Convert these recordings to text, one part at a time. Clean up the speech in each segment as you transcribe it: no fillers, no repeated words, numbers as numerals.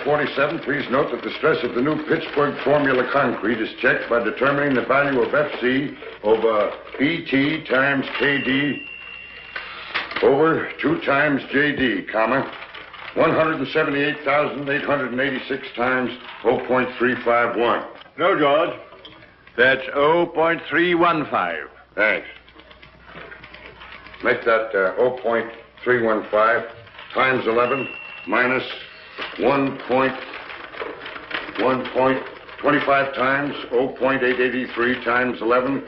47, please note that the stress of the new Pittsburgh formula concrete is checked by determining the value of FC over BT times KD over 2 times JD, comma, 178,886 times 0.351. No, George. That's 0.315. Thanks. Make that 0.315 times 11 minus 1.25 times 0.883 times 11.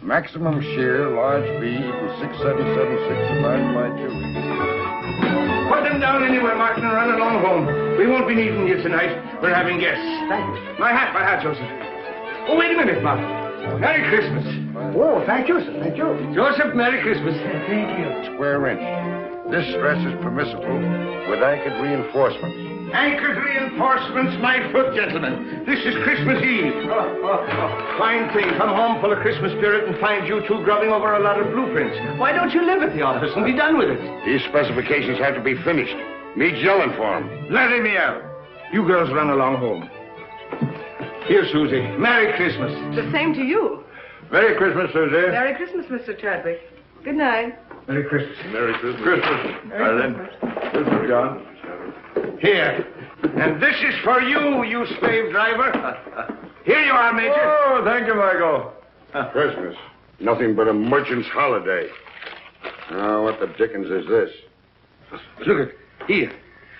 Maximum shear, large B, equals 6776 divided by 2. Put them down anywhere, Martin, and run along home. We won't be needing you tonight. We're having guests. Thank you. My hat, Joseph. Oh, wait a minute, Martin. Merry Christmas. Oh, thank you, sir. Thank you. Joseph, Merry Christmas. Thank you. Square inch. This stress is permissible with anchored reinforcements. Anchored reinforcements, my foot, gentlemen. This is Christmas Eve. Fine thing. Come home full of Christmas spirit and find you two grubbing over a lot of blueprints. Why don't you live at the office and be done with it? These specifications have to be finished. Meet yelling for them. Let me out. You girls run along home. Here, Susie. Merry Christmas. The same to you. Merry Christmas, Susie. Merry Christmas, Mr. Chadwick. Good night. Merry Christmas. Merry Christmas. Christmas. Christmas, John. Here. And this is for you, you slave driver. Here you are, Major. Oh, thank you, Michael. Christmas. Nothing but a merchant's holiday. Now, what the dickens is this? Look at here.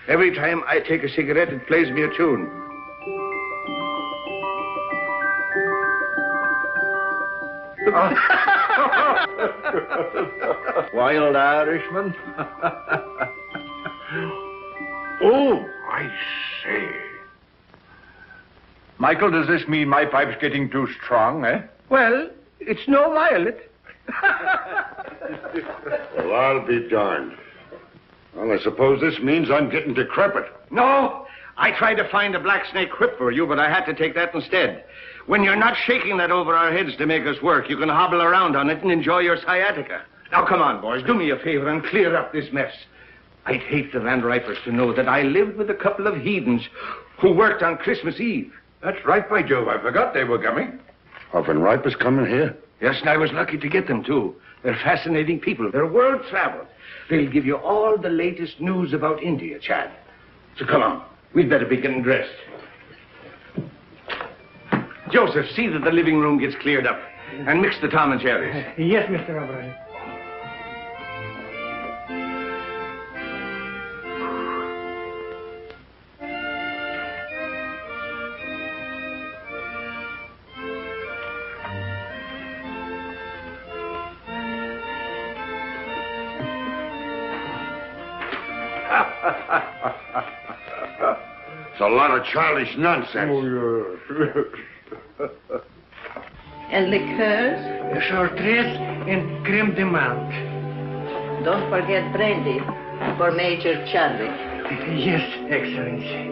Every time I take a cigarette, it plays me a tune. Wild Irishman. Oh, I say. Michael, does this mean my pipe's getting too strong, eh? Well, it's no violet. Well, I'll be darned. Well, I suppose this means I'm getting decrepit. No, I tried to find a black snake whip for you, but I had to take that instead. When you're not shaking that over our heads to make us work, you can hobble around on it and enjoy your sciatica. Now, come on, boys, do me a favor and clear up this mess. I'd hate the Van Ripers to know that I lived with a couple of heathens who worked on Christmas Eve. That's right, by Jove. I forgot they were coming. Are Van Ripers coming here? Yes, and I was lucky to get them, too. They're fascinating people. They're world-traveled. They'll give you all the latest news about India, Chad. So come on. We'd better be getting dressed. Joseph, see that the living room gets cleared up. And mix the Tom and Jerry's. Yes, Mr. O'Brien. It's a lot of childish nonsense. Oh, yes. And liqueurs? Chartreuse and creme de menthe. Don't forget brandy for Major Chadwick. Yes, Excellency.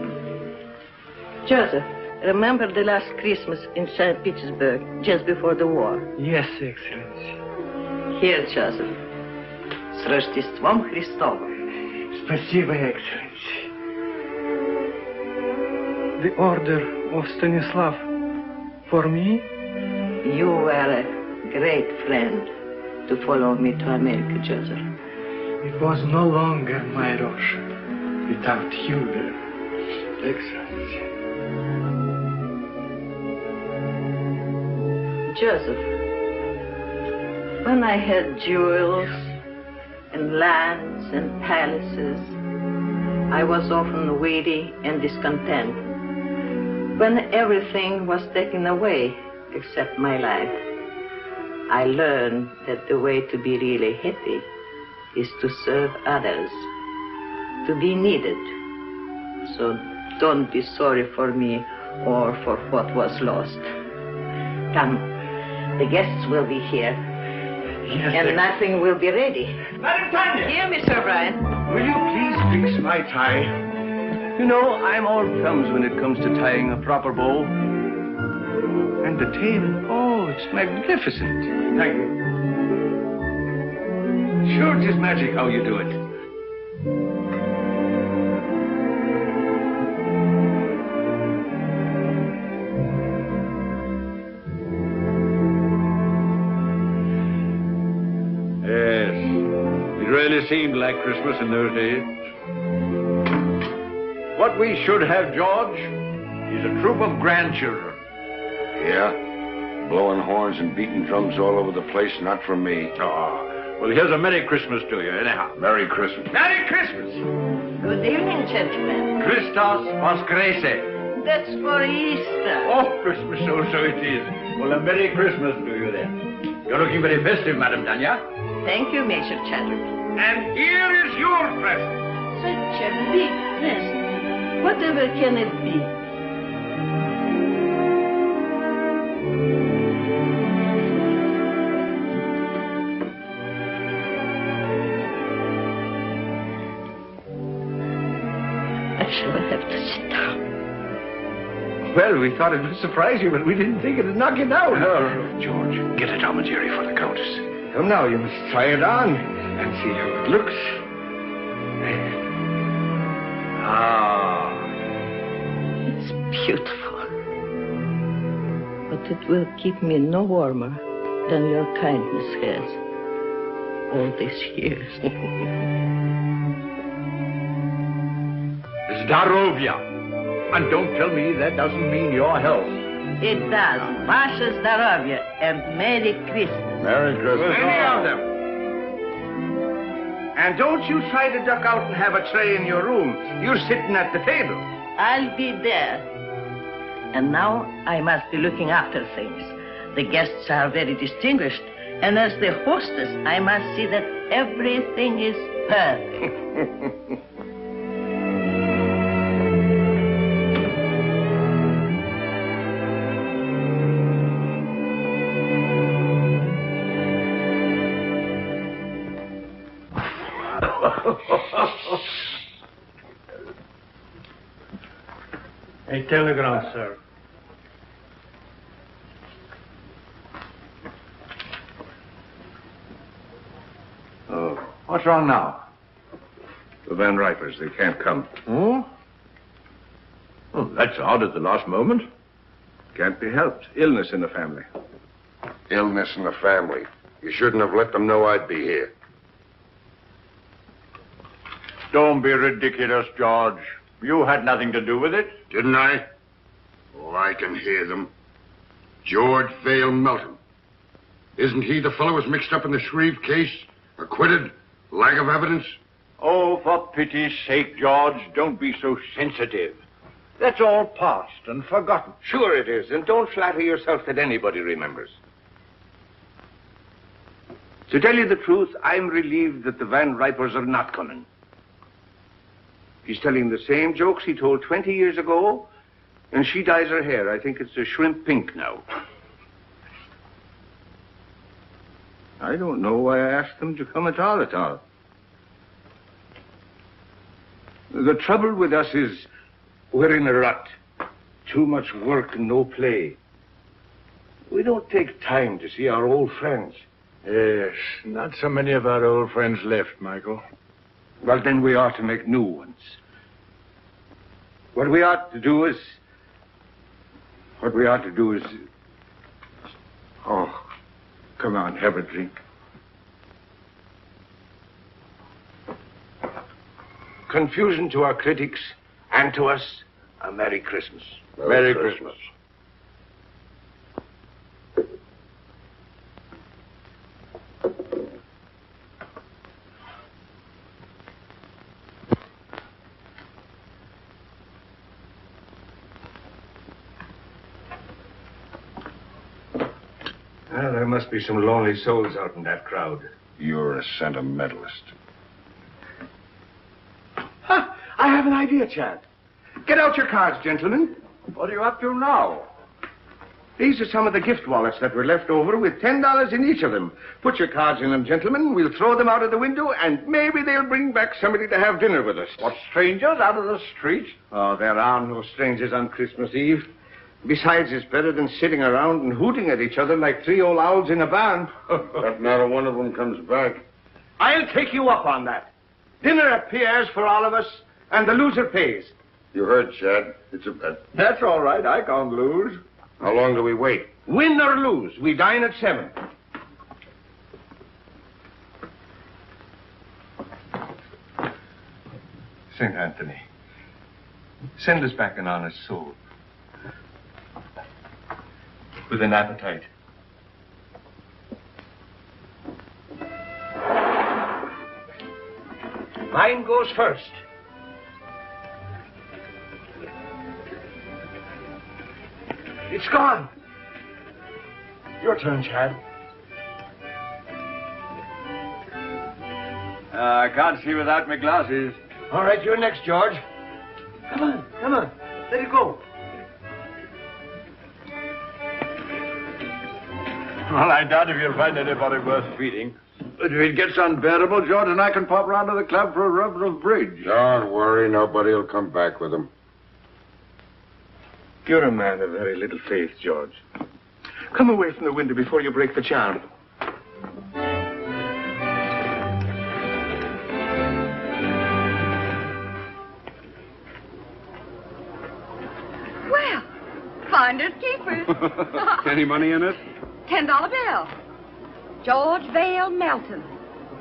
Joseph, remember the last Christmas in St. Petersburg, just before the war? Yes, Excellency. Here, Joseph. С Рождеством Христовым. Спасибо, Excellency. The order of Stanislav for me? You were a great friend to follow me to America, Joseph. It was no longer my Russia without you there, Excellency. Joseph, when I had jewels and lands and palaces, I was often weary and discontent. When everything was taken away except my life, I learned that the way to be really happy is to serve others, to be needed. So don't be sorry for me or for what was lost. Come, the guests will be here. Yes, And nothing will be ready. Madam Tanya! Here, Mr. O'Brien. Will you please fix my tie? You know, I'm all thumbs when it comes to tying a proper bow. And the tail, oh, it's magnificent. Thank you. Sure, it is magic how you do it. really seemed like Christmas in those days. What we should have, George, is a troop of grandchildren. Yeah? Blowing horns and beating drums all over the place, not for me. Oh, well, here's a Merry Christmas to you, anyhow. Merry Christmas. Merry Christmas! Good evening, gentlemen. Christos Voskreset. That's for Easter. Oh, Christmas, so it is. Well, a Merry Christmas to you then. You're looking very festive, Madame Tanya. Thank you, Major Chadwick. And here is your present. Such a big present. Whatever can it be? I shall have to sit down. Well, we thought it would surprise you, but we didn't think it'd knock you down. George, get a Tom and Jerry for the Countess. Come now, you must try it on and see how it looks. Ah. It's beautiful. But it will keep me no warmer than your kindness has all these years. Zdarovia. And don't tell me that doesn't mean your health. It does. Vasha Zdarovia and Merry Christmas. Merry Christmas. Many of them. And don't you try to duck out and have a tray in your room. You're sitting at the table. I'll be there. And now I must be looking after things. The guests are very distinguished. And as the hostess, I must see that everything is perfect. A telegram, sir. Oh, what's wrong now? The Van Ripers, they can't come. Oh? Oh, that's odd at the last moment. Can't be helped. Illness in the family. Illness in the family. You shouldn't have let them know I'd be here. Don't be ridiculous, George. You had nothing to do with it. Didn't I? Oh, I can hear them. George Vale Melton. Isn't he the fellow who's mixed up in the Shreve case? Acquitted? Lack of evidence? Oh, for pity's sake, George, don't be so sensitive. That's all past and forgotten. Sure it is, and don't flatter yourself that anybody remembers. To tell you the truth, I'm relieved that the Van Ripers are not coming. He's telling the same jokes he told 20 years ago, and she dyes her hair. I think it's a shrimp pink now. I don't know why I asked them to come at all. The trouble with us is we're in a rut. Too much work and no play. We don't take time to see our old friends. Yes, not so many of our old friends left, Michael. Well, then we ought to make new ones. What we ought to do is... Oh, come on, have a drink. Confusion to our critics and to us, a Merry Christmas. Merry Christmas. Well, there must be some lonely souls out in that crowd. You're a sentimentalist. Ha! I have an idea, Chad. Get out your cards, gentlemen. What are you up to now? These are some of the gift wallets that were left over with $10 in each of them. Put your cards in them, gentlemen. We'll throw them out of the window, and maybe they'll bring back somebody to have dinner with us. What, strangers out of the street? Oh, there are no strangers on Christmas Eve. Besides, it's better than sitting around and hooting at each other like three old owls in a barn. But not a one of them comes back. I'll take you up on that. Dinner at Pierre's for all of us, and the loser pays. You heard, Chad. It's a bet. That's all right. I can't lose. How long do we wait? Win or lose, we dine at 7. St. Anthony, send us back an honest soul. With an appetite. Mine goes first. It's gone. Your turn, Chad. I can't see without my glasses. All right, you're next, George. Come on. Let it go. Well, I doubt if you'll find anybody worth feeding. But if it gets unbearable, George and I can pop round to the club for a rubber of bridge. Don't worry, nobody will come back with them. You're a man of very little faith, George. Come away from the window before you break the charm. Well, finders keepers. Any money in it? $10 bill. George Vale Melton.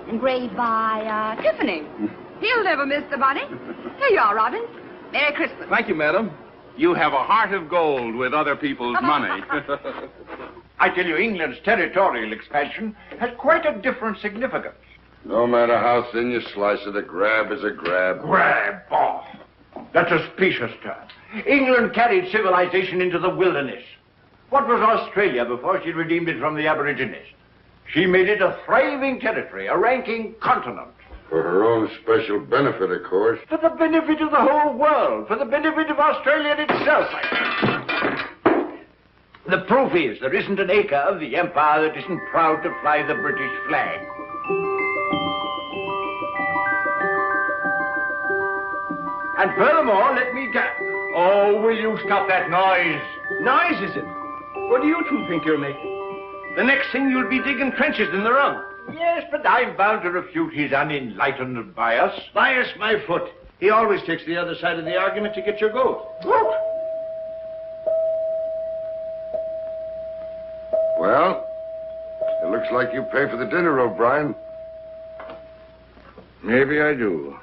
Engraved by, Tiffany. He'll never miss the money. Here you are, Robin. Merry Christmas. Thank you, madam. You have a heart of gold with other people's money. I tell you, England's territorial expansion has quite a different significance. No matter how thin you slice it, a grab is a grab. Grab off. That's a specious term. England carried civilization into the wilderness. What was Australia before she redeemed it from the Aborigines? She made it a thriving territory, a ranking continent. For her own special benefit, of course. For the benefit of the whole world, for the benefit of Australia itself. The proof is there isn't an acre of the empire that isn't proud to fly the British flag. And furthermore, let me Oh, will you stop that noise? Noise, is it? What do you two think you're making? The next thing you'll be digging trenches in the rug. Yes, but I'm bound to refute his unenlightened bias. Bias my foot. He always takes the other side of the argument to get your goat. Well, it looks like you pay for the dinner, O'Brien. Maybe I do.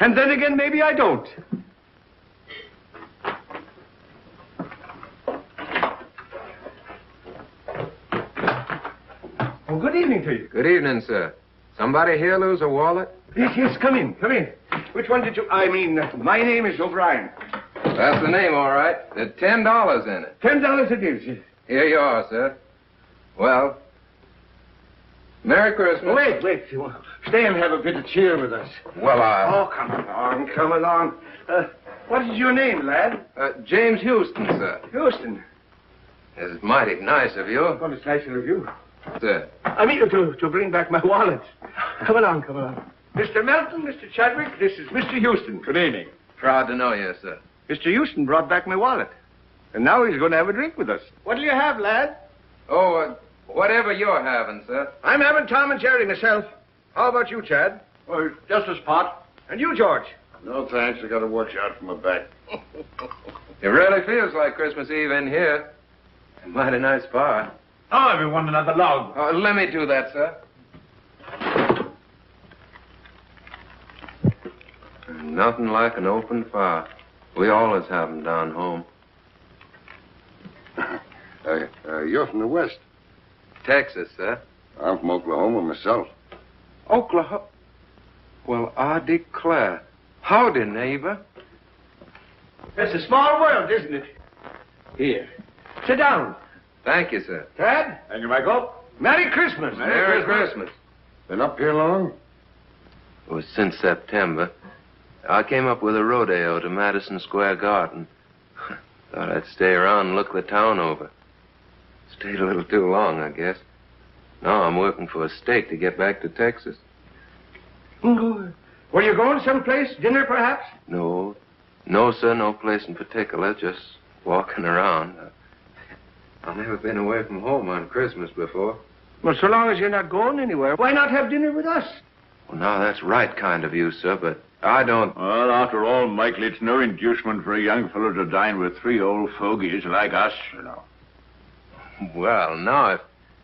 And then again, maybe I don't. Oh, good evening to you. Good evening, sir. Somebody here lose a wallet? Yes, come in. Which one did you... my name is O'Brien. That's the name, all right. There's $10 in it. $10 it is, yes. Here you are, sir. Well, Merry Christmas. Wait. Stay and have a bit of cheer with us. Well, Oh, come along. What is your name, lad? James Houston, sir. Houston. It's mighty nice of you. Well, it's nicer of you. Sir. I mean to bring back my wallet. Come along. Mr. Melton, Mr. Chadwick, this is Mr. Houston. Good evening. Proud to know you, sir. Mr. Houston brought back my wallet. And now he's going to have a drink with us. What'll you have, lad? Oh, whatever you're having, sir. I'm having Tom and Jerry myself. How about you, Chad? Well, just a spot. And you, George? No, thanks. I got to watch out for my back. It really feels like Christmas Eve in here. A mighty nice bar. Oh, everyone, another log. Let me do that, sir. Nothing like an open fire. We always have them down home. You're from the West. Texas, sir. I'm from Oklahoma myself. Oklahoma? Well, I declare. Howdy, neighbor. It's a small world, isn't it? Here. Sit down. Thank you, sir. Chad? Thank you, Michael. Merry Christmas. Merry Christmas. Been up here long? It was since September. I came up with a rodeo to Madison Square Garden. Thought I'd stay around and look the town over. Stayed a little too long, I guess. Now I'm working for a stake to get back to Texas. Were you going someplace? Dinner, perhaps? No, sir, no place in particular. Just walking around. I've never been away from home on Christmas before. Well, so long as you're not going anywhere, why not have dinner with us? Well, now, that's right kind of you, sir, but I don't... Well, after all, Michael, it's no inducement for a young fellow to dine with three old fogies like us, you know. Well, no,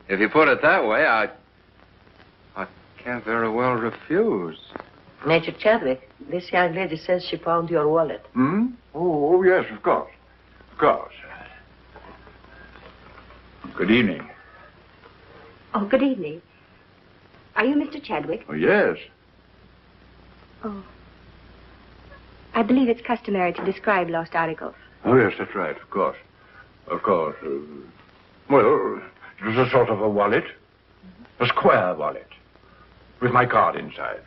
if you put it that way, I can't very well refuse. Major Chadwick, this young lady says she found your wallet. Hmm? Oh, yes, of course. Of course. Good evening. Oh, good evening. Are you Mr. Chadwick? Oh, yes. Oh. I believe it's customary to describe lost articles. Oh, yes, that's right, of course. Of course. Well, it was a sort of a wallet. A square wallet. With my card inside.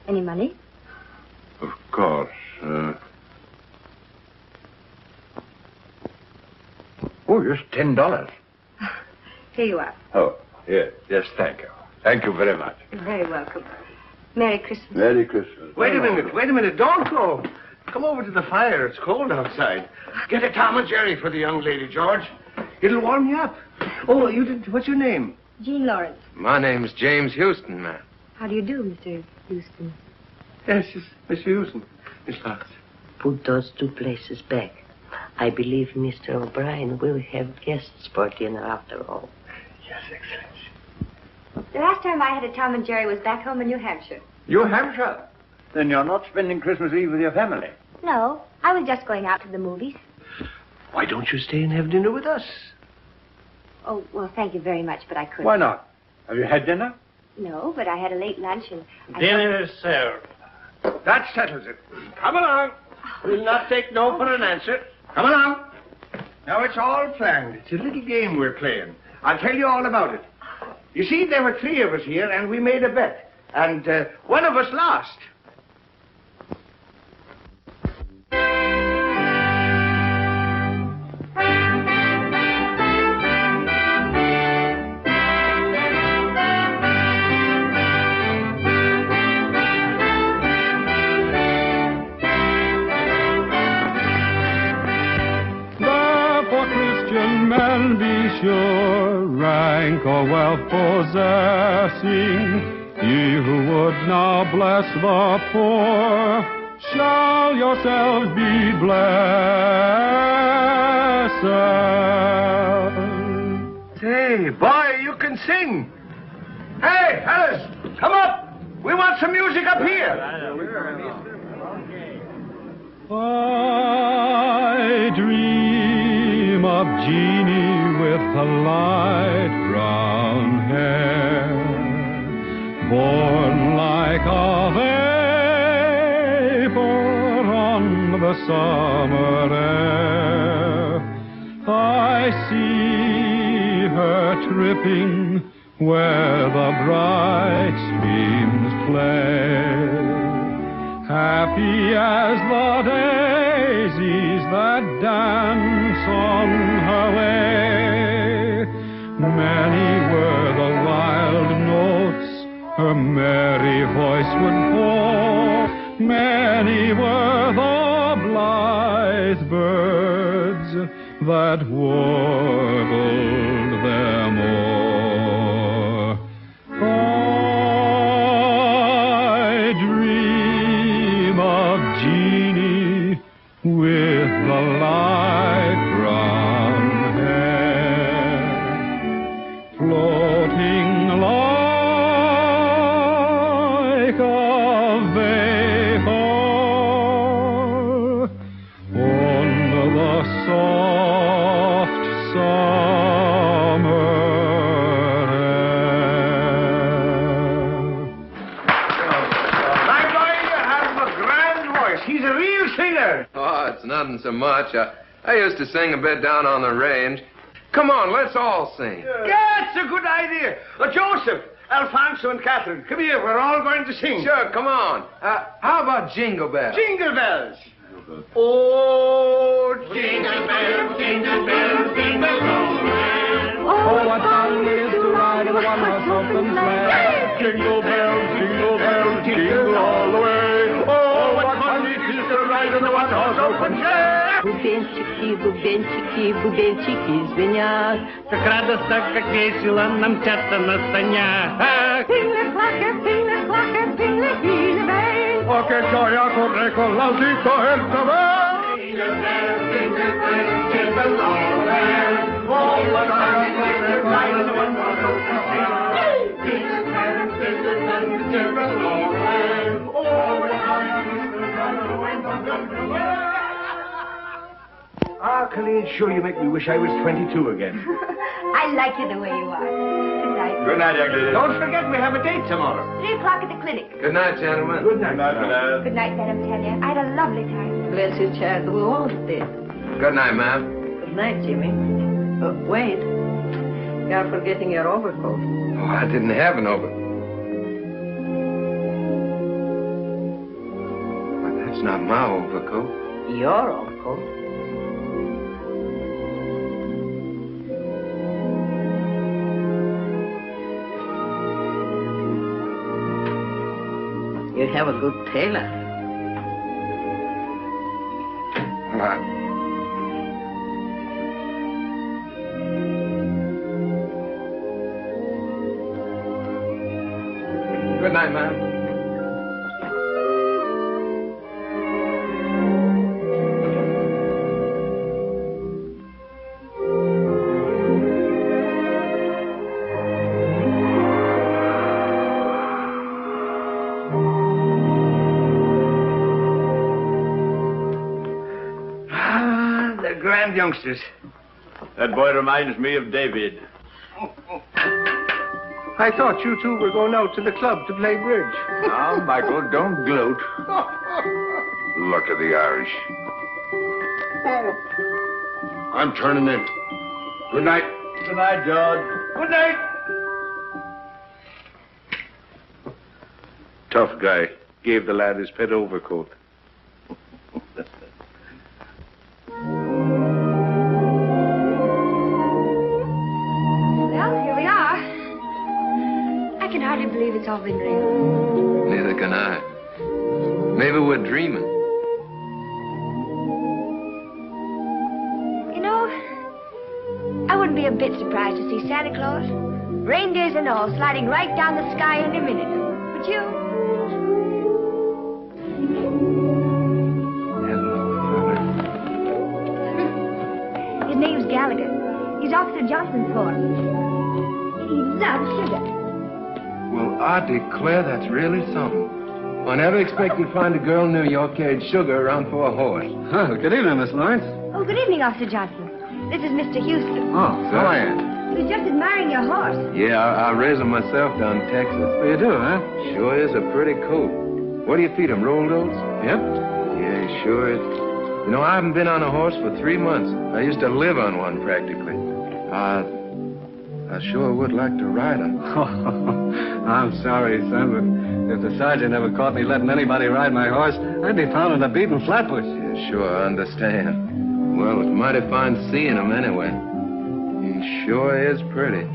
Any money? Of course. Oh, yes, $10. Here you are. Oh, yes, thank you. Thank you very much. You're very welcome. Merry Christmas. Merry Christmas. Wait a minute. Don't go. Come over to the fire. It's cold outside. Get a Tom and Jerry for the young lady, George. It'll warm you up. Oh, you did. What's your name? Jean Lawrence. My name's James Houston, ma'am. How do you do, Mr. Houston? Yes, Mr. Houston. Miss Lawrence. Put those 2 places back. I believe Mr. O'Brien will have guests for dinner after all. Yes, Excellency. The last time I had a Tom and Jerry was back home in New Hampshire. New Hampshire? Then you're not spending Christmas Eve with your family? No, I was just going out to the movies. Why don't you stay and have dinner with us? Oh, well, thank you very much, but I couldn't. Why not? Have you had dinner? No, but I had a late lunch and... Dinner is served. That settles it. Come along. We'll not take no for an answer. Come along. Now, it's all planned. It's a little game we're playing. I'll tell you all about it. You see, there were 3 of us here, and we made a bet. And one of us lost. Therefore, Christian men, be sure, rank or wealth possessing, ye who would now bless the poor, shall yourselves be blessed. Say, boy, you can sing. Hey, fellas, come up. We want some music up here. I dream of Jeannie with the light brown hair, born like a vapor on the summer air. I see her tripping where the bright streams play, happy as the daisies that dance on her way. Many were the wild notes her merry voice would pour, many were the blithe birds that warbled them o'er. I dream of Jeannie with the light brown hair, floating like a vapor on the soft summer air. My boy, you have a grand voice. He's a real singer. Oh, it's nothing so much. I used to sing a bit down on the range. Come on, let's all sing. That's a good idea. Joseph, Alfonso, and Catherine, come here. We're all going to sing. Sure, come on. How about Jingle Bells? Jingle bells. Oh, jingle bells, jingle all the way. Oh, what fun it is to ride in a one-horse open sleigh. Jingle bells, jingle all the way. Oh, what fun it is to ride in a one-horse open sleigh. Бубенчики, бубенчики звенят. Как радостно, как весело нам мчатся на санях. Oh, che gioia corre con l'aldito e il cavallo. Jingle bells, jingle all the way. Oh, what fun it is to ride in a one-horse open sleigh. Jingle bells, jingle all the way. Ah, Colleen, sure you make me wish I was 22 again. I like you the way you are. Good night. Good night, young lady. Don't forget we have a date tomorrow. 3 o'clock at the clinic. Good night, gentlemen. Good night. Good night, Madame Tanya. I had a lovely time. Bless you, child. We all did. Good night, ma'am. Good night, Jimmy. Wait. You're forgetting your overcoat. Oh, I didn't have an overcoat. But that's not my overcoat. Your overcoat? You have a good tailor. Good night, ma'am. Grand youngsters. That boy reminds me of David. I thought you two were going out to the club to play bridge. Now, Michael, don't gloat. Luck of the Irish. I'm turning in. Good night. Good night, George. Good night. Tough guy. Gave the lad his pet overcoat. Well, here we are. I can hardly believe it's all been real. Neither can I. Maybe we're dreaming. You know, I wouldn't be a bit surprised to see Santa Claus, reindeers and all, sliding right down the sky in a minute. Would you? His name's Gallagher. He's Officer Johnson's horse. He loves sugar. Well, I declare that's really something. I never expected to find a girl in New York carried sugar around for a horse. Oh, good evening, Miss Lawrence. Oh, good evening, Officer Johnson. This is Mr. Houston. Oh, So I am. He was just admiring your horse. Yeah, I raised him myself down in Texas. You do, huh? Sure is a pretty coat. What do you feed him, rolled oats? Yep. Yeah, he sure is. You know, I haven't been on a horse for 3 months. I used to live on one practically. I sure would like to ride him. I'm sorry, son, but if the sergeant ever caught me letting anybody ride my horse, I'd be pounding a beaten flatbush. Yeah, sure, I understand. Well, it's mighty fine seeing him anyway. He sure is pretty.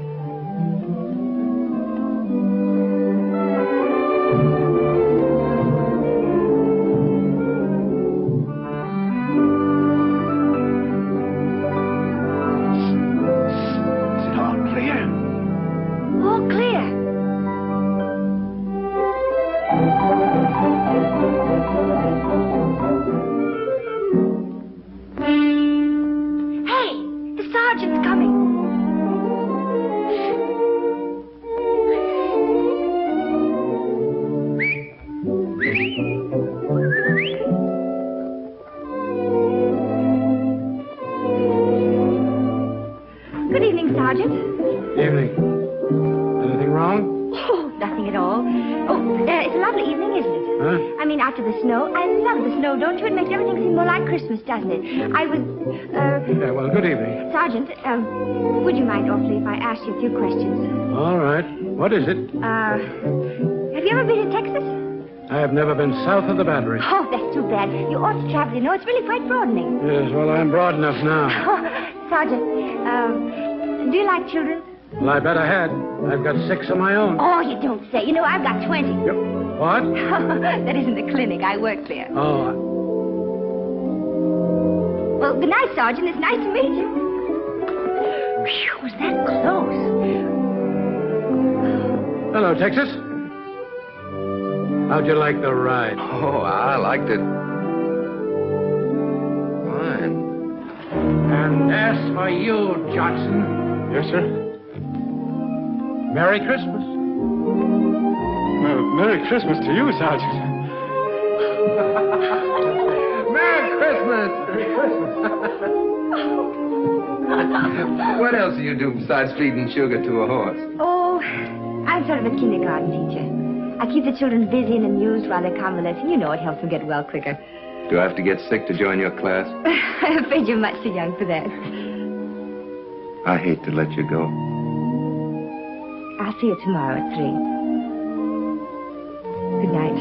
All clear. Hey, the sergeant's coming. Good evening, Sergeant. Evening. Anything wrong? Oh, nothing at all. Oh, it's a lovely evening, isn't it? Huh? I mean, after the snow. I love the snow, don't you? It makes everything seem more like Christmas, doesn't it? I was, Yeah, well, good evening. Sergeant, would you mind awfully if I asked you a few questions? All right. What is it? Have you ever been to Texas? I have never been south of the Battery. Oh, that's too bad. You ought to travel, you know. It's really quite broadening. Yes, well, I'm broad enough now. Sergeant, do you like children? Well, I bet I had. I've got 6 of my own. Oh, you don't say. You know, I've got 20. Yep. What? That isn't the clinic. I work there. Oh, Well, good night, Sergeant. It's nice to meet you. Phew, was that close? hello, Texas. How'd you like the ride? Oh, I liked it. Fine. And as for you, Johnson. Yes, sir. Merry Christmas. Well, Merry Christmas to you, Sergeant. Christmas! What else do you do besides feeding sugar to a horse? Oh, I'm sort of a kindergarten teacher. I keep the children busy and amused while they're convalescing. You know, it helps them get well quicker. Do I have to get sick to join your class? I'm afraid you're much too young for that. I hate to let you go. I'll see you tomorrow at 3. Good night.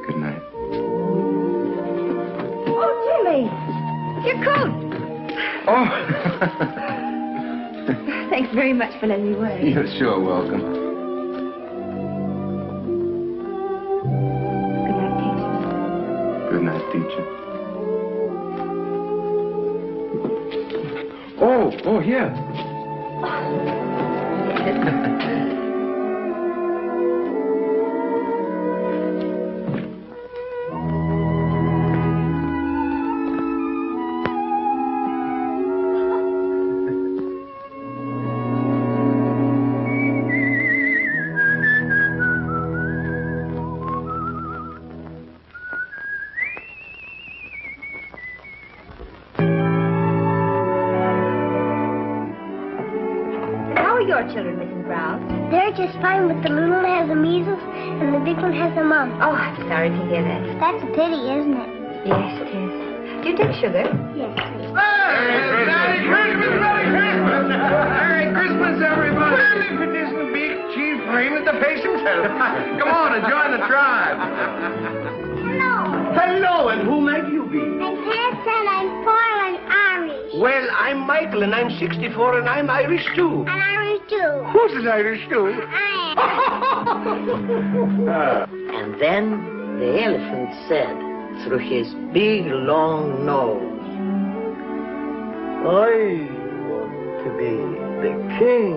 Good night. Oh, Jimmy! Your coat! Oh! Thanks very much for letting me wear it. You're sure welcome. Good night, teacher. Good night, teacher. Oh, here. Your children, Mrs. Brown? They're just fine, but the little one has the measles and the big one has the mumps. Oh, I'm sorry to hear that. That's a pity, isn't it? Yes, it is. Do you take sugar? Yes, please. Merry Christmas! Merry Christmas! Merry Christmas, everybody! Well, if it isn't Big Chief Raymond the face himself. Come on and join the tribe. Hello. Hello, and who might you be? I'm Hanson, I'm 4 and I'm Irish. Well, I'm Michael, and I'm 64, and I'm Irish, too. And Irish too. Who's an Irish, too? I And then the elephant said through his big, long nose, I want to be the king.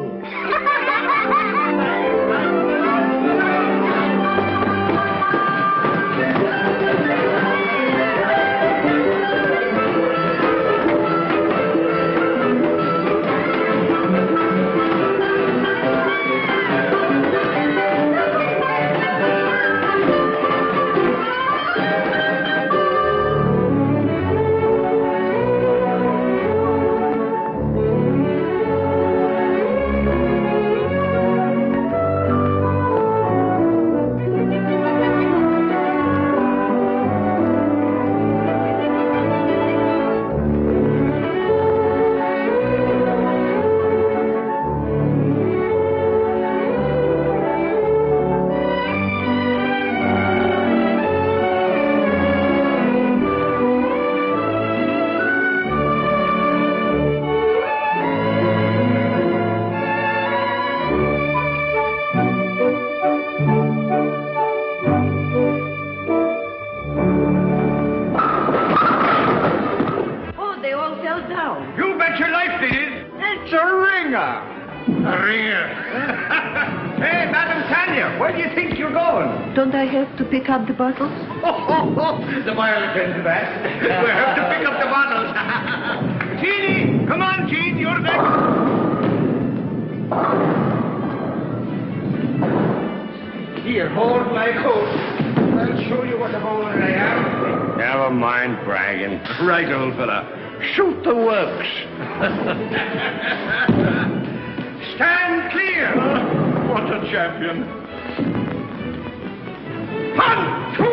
Don't I have to pick up the bottles? The boy'll attend to that. We'll have to pick up the bottles. Jeannie! Come on, Jean, you're next. Here, hold my coat. I'll show you what a bowler I am. Never mind bragging. Right, old fella. Shoot the works. Stand clear. What a champion. 1, 2.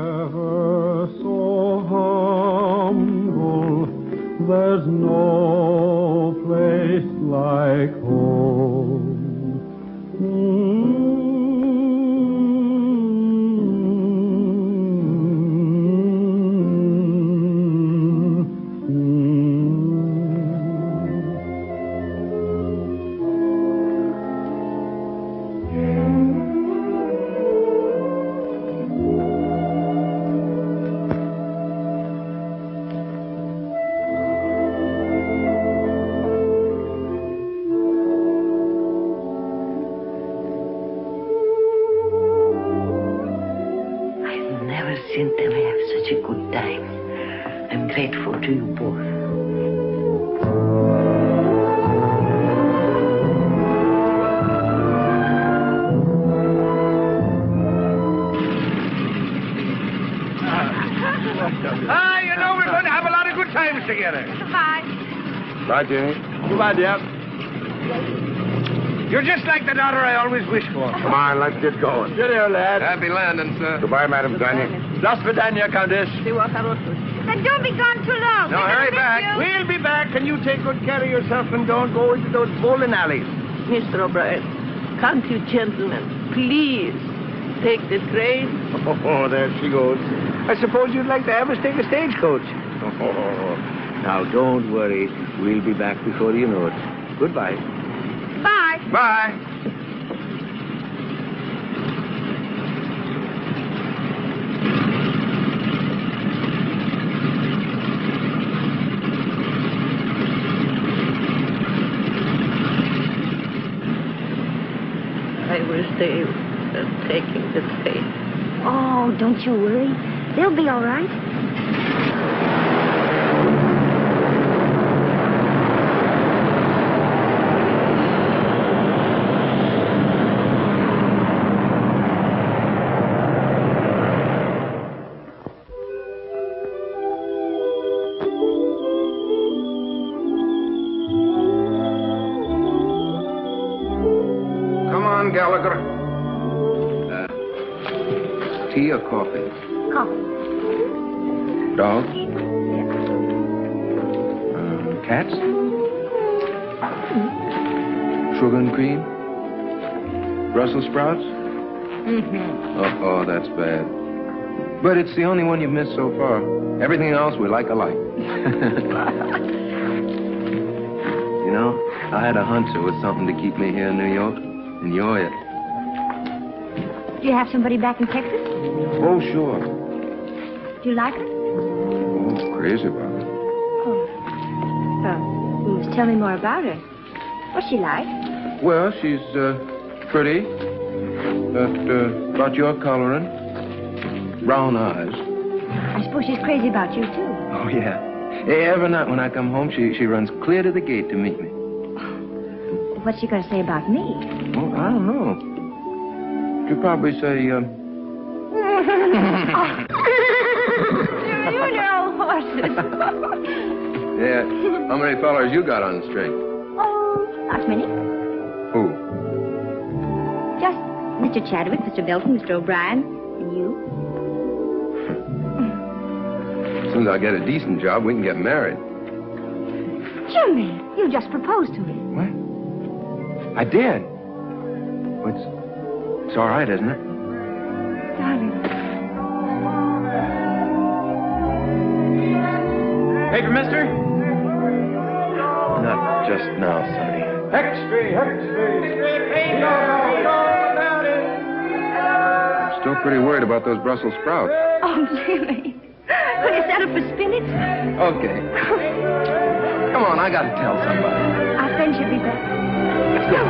Never so humble, there's no place like home. Seen them have such a good time. I'm grateful to you both. Ah, you know, we're going to have a lot of good times together. Goodbye. Bye, Jenny. Goodbye, dear. You're just like the daughter I always wished for. Come on, let's get going. Cheerio, lad. Happy landing, sir. Goodbye, Madam Tanya. Las Vidania, Countess. And don't be gone too long. No, We're gonna hurry miss back. you. We'll be back, and you take good care of yourself and don't go into those bowling alleys. Mr. O'Brien, can't you gentlemen please take the train? Oh, there she goes. I suppose you'd like to have us take a stagecoach. Oh, now, don't worry. We'll be back before you know it. Goodbye. Bye. Bye. I wish they were taking the train. Oh, don't you worry. They'll be all right. Come on, Gallagher. Tea or coffee? Coffee. Dogs? Cats? Sugar and cream? Brussels sprouts? Mm-hmm. Oh, that's bad. But it's the only one you've missed so far. Everything else we like alike. You know, I had a hunch there was something to keep me here in New York, and you're it. Do you have somebody back in Texas? Oh, sure. Do you like her? Oh, crazy about it. Well, tell me more about her. What's she like? Well, she's pretty. About your coloring. Brown eyes. I suppose she's crazy about you, too. Oh, yeah. Every night when I come home, she runs clear to the gate to meet me. What's she going to say about me? Well, I don't know. She'll probably say, You know horses. yeah, how many fellers you got on the string? Oh, not many. Who? Just Mr. Chadwick, Mr. Belton, Mr. O'Brien, and you. As soon as I get a decent job, we can get married. Jimmy, you just proposed to me. What? I did. Well, it's all right, isn't it? Darling. Paper, mister? Not just now, Sonny. I'm still pretty worried about those Brussels sprouts. Oh, Jimmy. Will you set up for spinach? Okay. Come on, I gotta tell somebody. Our friend should be back. Let's go.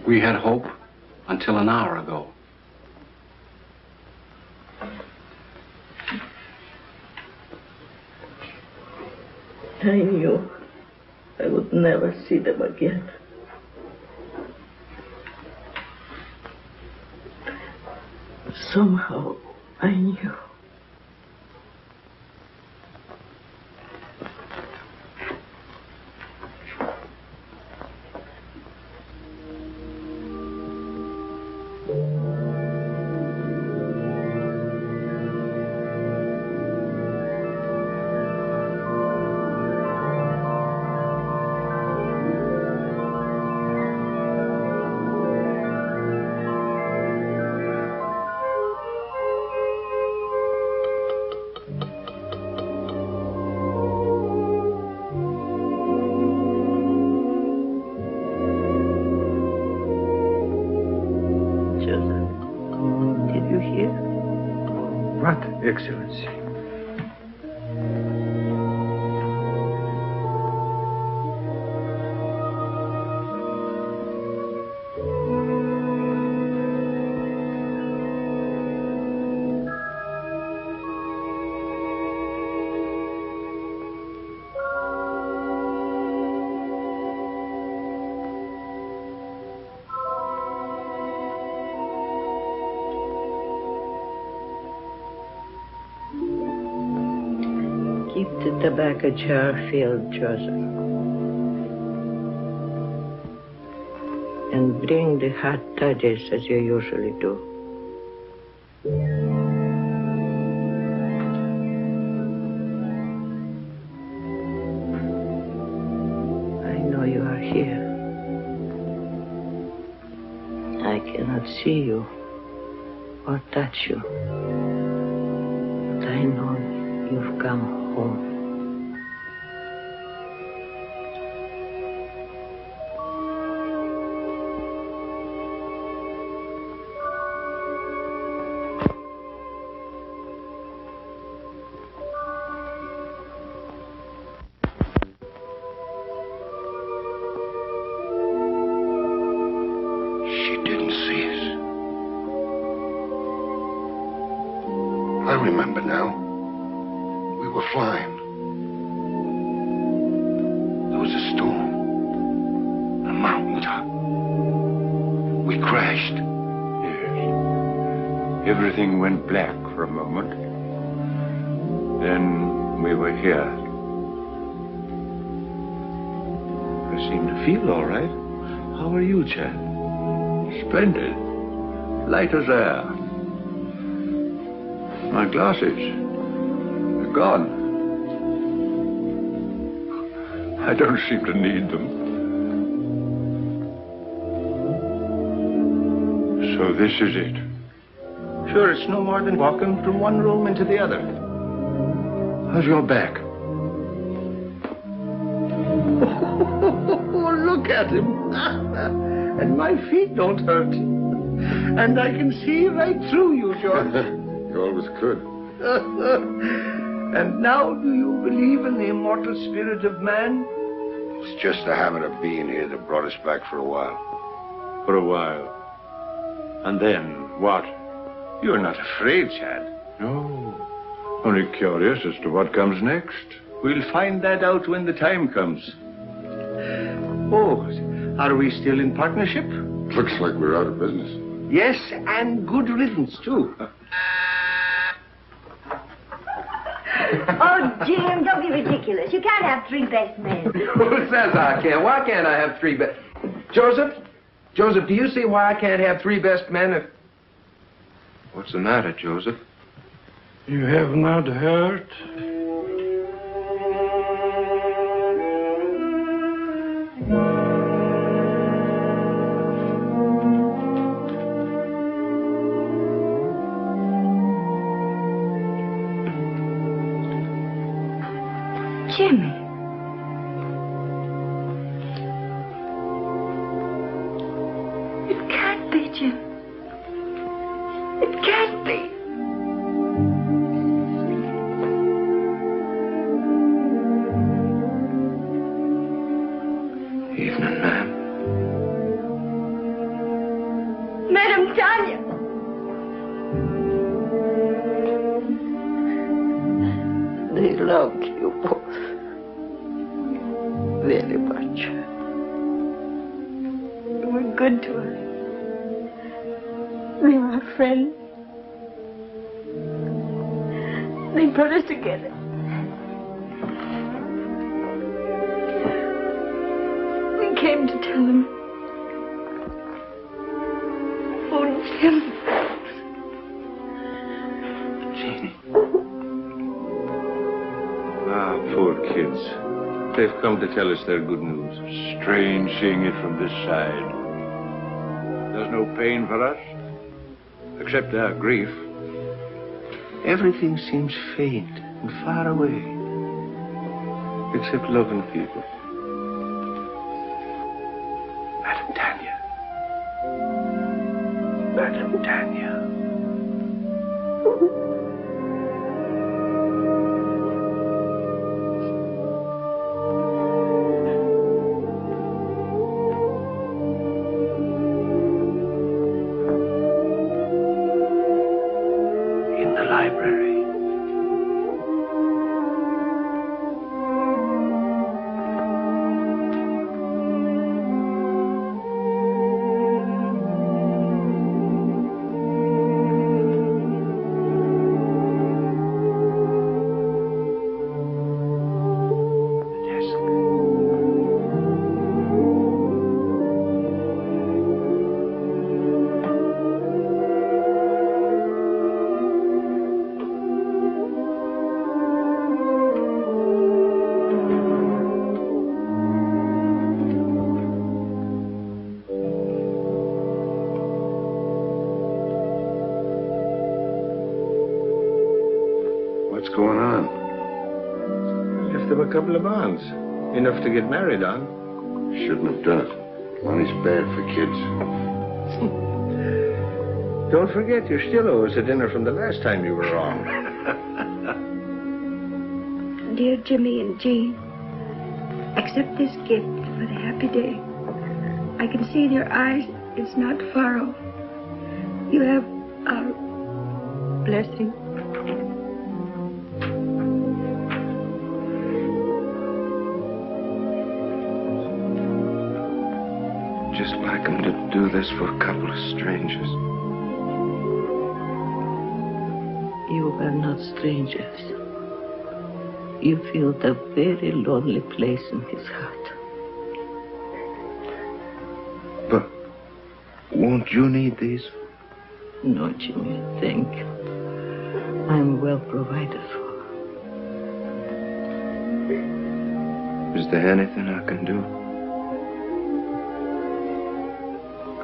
We had hope until an hour ago. I knew I would never see them again. Somehow I knew. Did you hear? What, Excellency? Keep the tobacco jar filled, Joseph. And bring the hot toddies as you usually do. I know you are here. I cannot see you or touch you. But I know you've come home. She didn't see us. I remember now. We were flying. There was a storm. A mountaintop. We crashed. Yes. Everything went black for a moment. Then we were here. I seem to feel all right. How are you, Chad? Splendid. Light as air. My glasses. They're gone. I don't seem to need them. So this is it. Sure, it's no more than walking from one room into the other. How's your back? Oh, look at him. And my feet don't hurt. And I can see right through you, George. You always could. And now do you believe in the immortal spirit of man? It's just the habit of being here that brought us back for a while. For a while. And then, what? You're not afraid, Chad. No. Only curious as to what comes next. We'll find that out when the time comes. Oh, are we still in partnership? Looks like we're out of business. Yes, and good riddance, too. Oh, Jim, don't be ridiculous. You can't have three best men. Who says I can? Why can't I have three best... Joseph? Joseph, do you see why I can't have three best men if... What's the matter, Joseph? You have not heard? Jimmy. It can't be, Jim. It can't be. Evening, ma'am. Madam Tanya. They loved you both very much. You were good to us. They were our friends. They brought us together. We came to tell them. Oh, Jim. Jeannie. Ah, poor kids. They've come to tell us their good news. Strange seeing it from this side. There's no pain for us, except our grief. Everything seems faint and far away, except loving people. Madam Tanya. Madam Tanya. In the library. of a couple of bonds. Enough to get married on. Shouldn't have done it. Money's bad for kids. Don't forget, you still owe us a dinner from the last time you were wrong. Dear Jimmy and Jean, accept this gift for the happy day. I can see in your eyes it's not far off. You have our blessing. Just like him to do this for a couple of strangers. You are not strangers. You feel the very lonely place in his heart. But won't you need these? No, Jimmy, thank you. I'm well provided for. Is there anything I can do?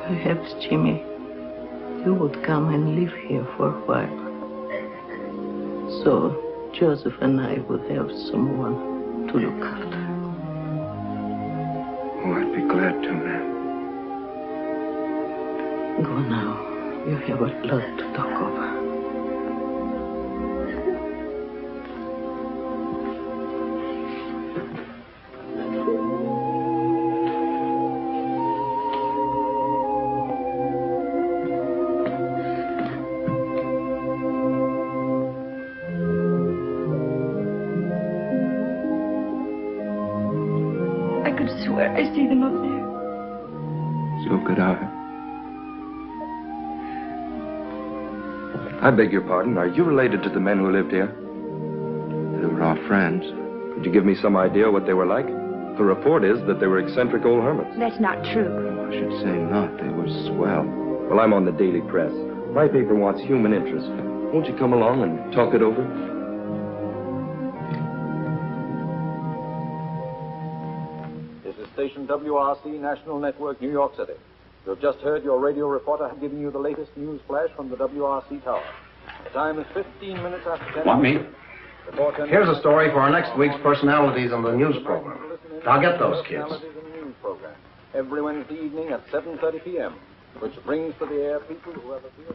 Perhaps, Jimmy, you would come and live here for a while. So Joseph and I would have someone to look after. Oh, I'd be glad to, ma'am. Go now. You have a lot to talk over. I could swear I see them up there. So could I. I beg your pardon. Are you related to the men who lived here? They were our friends. Could you give me some idea what they were like? The report is that they were eccentric old hermits. That's not true. I should say not. They were swell. Well, I'm on the Daily Press. My paper wants human interest. Won't you come along and talk it over? This is station WRC National Network, New York City. You have just heard your radio reporter giving you the latest news flash from the WRC tower. The time is 15 minutes after 10. Want me? Here's a story for our next week's personalities on the news program. I'll get those kids. Every Wednesday evening at 7:30 p.m., which brings to the air people who have appeared.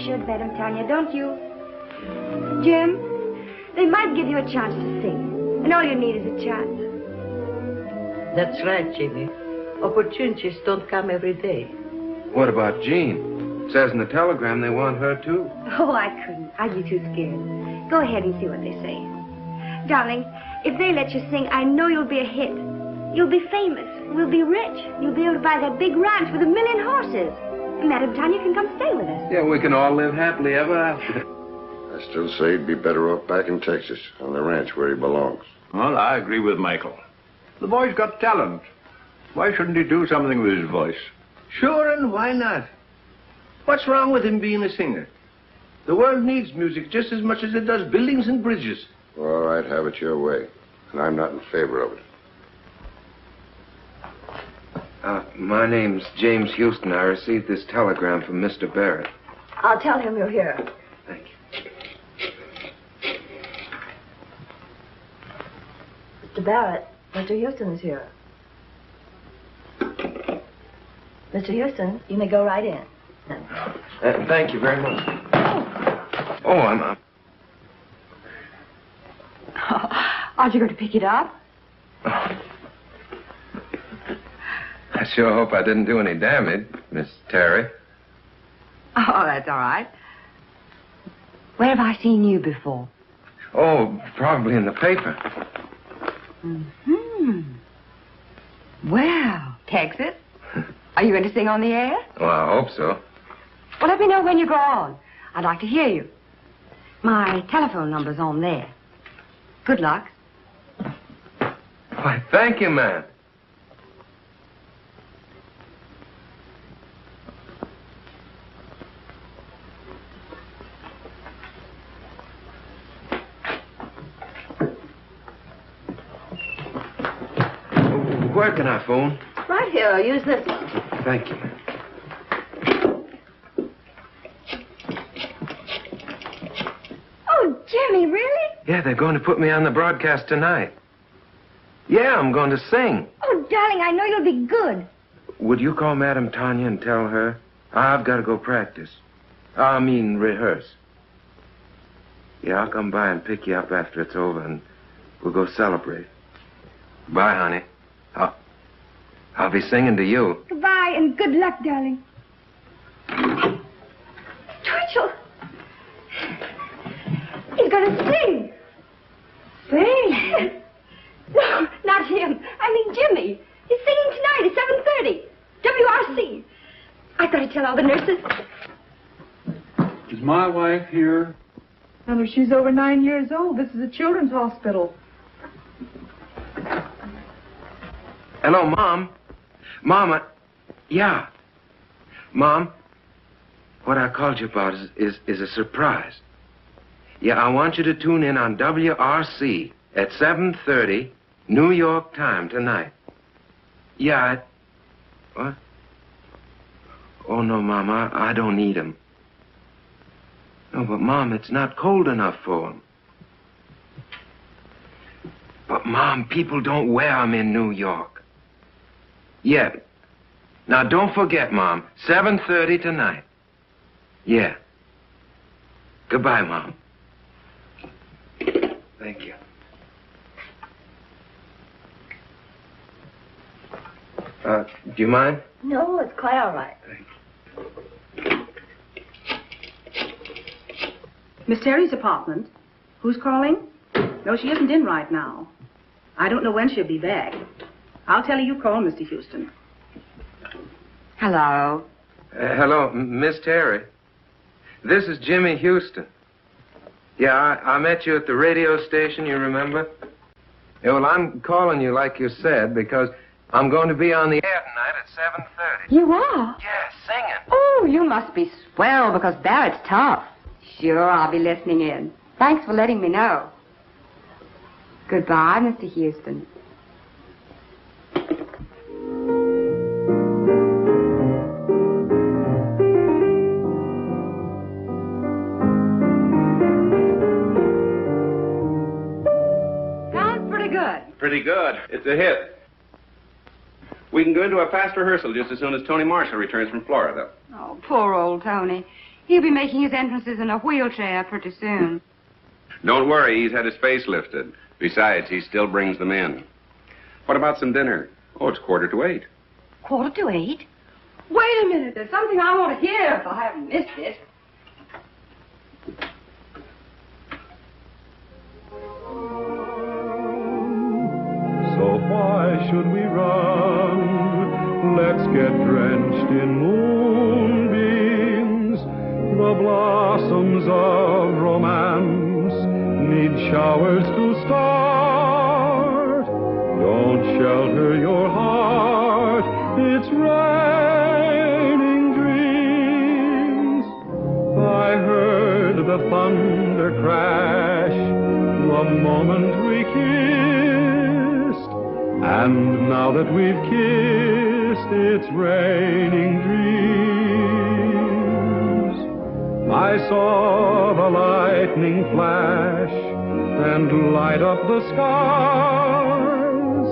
Should bet him, Tanya, don't you? Jim, they might give you a chance to sing, and all you need is a chance. That's right, Jimmy. Opportunities don't come every day. What about Jean? It says in the telegram they want her, too. Oh, I couldn't. I'd be too scared. Go ahead and see what they say. Darling, if they let you sing, I know you'll be a hit. You'll be famous. We'll be rich. You'll be able to buy that big ranch with 1 million horses. Madam Tanya can come stay with us. Yeah, we can all live happily ever after. I still say he'd be better off back in Texas, on the ranch where he belongs. Well, I agree with Michael. The boy's got talent. Why shouldn't he do something with his voice? Sure, and why not? What's wrong with him being a singer? The world needs music just as much as it does buildings and bridges. All right, have it your way. And I'm not in favor of it. My name's James Houston. I received this telegram from Mr. Barrett. I'll tell him you're here. Thank you. Mr. Barrett, Mr. Houston is here. Mr. Houston, you may go right in. Thank you very much. Oh, I'm... Aren't you going to pick it up? I sure hope I didn't do any damage, Miss Terry. Oh, that's all right. Where have I seen you before? Oh, probably in the paper. Mm-hmm. Well, Texas, are you going to sing on the air? Well, I hope so. Well, let me know when you go on. I'd like to hear you. My telephone number's on there. Good luck. Why, thank you, ma'am. Where can I phone? Right right, here, I'll use this one. Thank you. Oh, Jimmy, really? Yeah, they're going to put me on the broadcast tonight. Yeah, I'm going to sing. Oh, darling, I know you'll be good. Would you call Madame Tanya and tell her? I've got to go practice. I mean, rehearse. Yeah, I'll come by and pick you up after it's over, and we'll go celebrate. Bye, honey. I'll be singing to you. Goodbye, and good luck, darling. Twitchell! He's going to sing. Sing? No, not him. I mean Jimmy. He's singing tonight at 7:30. WRC. I've got to tell all the nurses. Is my wife here? Mother, she's over 9 years old. This is a children's hospital. Hello, Mom. Mama. Yeah. Mom, what I called you about is a surprise. Yeah, I want you to tune in on WRC at 7:30, New York time tonight. Yeah, what? Oh, no, Mom, I don't need 'em. No, but, Mom, it's not cold enough for 'em. But, Mom, people don't wear 'em in New York. Yeah. Now, don't forget, Mom, 7:30 tonight. Yeah. Goodbye, Mom. Thank you. Do you mind? No, it's quite all right. Miss Terry's apartment. Who's calling? No, she isn't in right now. I don't know when she'll be back. I'll tell her you called, Mr. Houston. Hello. Hello, Miss Terry. This is Jimmy Houston. Yeah, I met you at the radio station, you remember? Yeah, well, I'm calling you like you said because I'm going to be on the air tonight at 7:30. You are? Yeah, singing. Oh, you must be swell because Barrett's tough. Sure, I'll be listening in. Thanks for letting me know. Goodbye, Mr. Houston. Sounds pretty good. Pretty good. It's a hit. We can go into a fast rehearsal just as soon as Tony Marshall returns from Florida. Oh, poor old Tony. He'll be making his entrances in a wheelchair pretty soon. Don't worry, he's had his face lifted. Besides, he still brings them in. What about some dinner? Oh, it's 7:45. 7:45? Wait a minute. There's something I want to hear if I haven't missed it. So why should we run? Let's get drenched in moonbeams. The blossoms of romance need showers to start. Don't shelter your heart, it's raining dreams. I heard the thunder crash the moment we kissed, and now that we've kissed, it's raining dreams. I saw the lightning flash and light up the skies,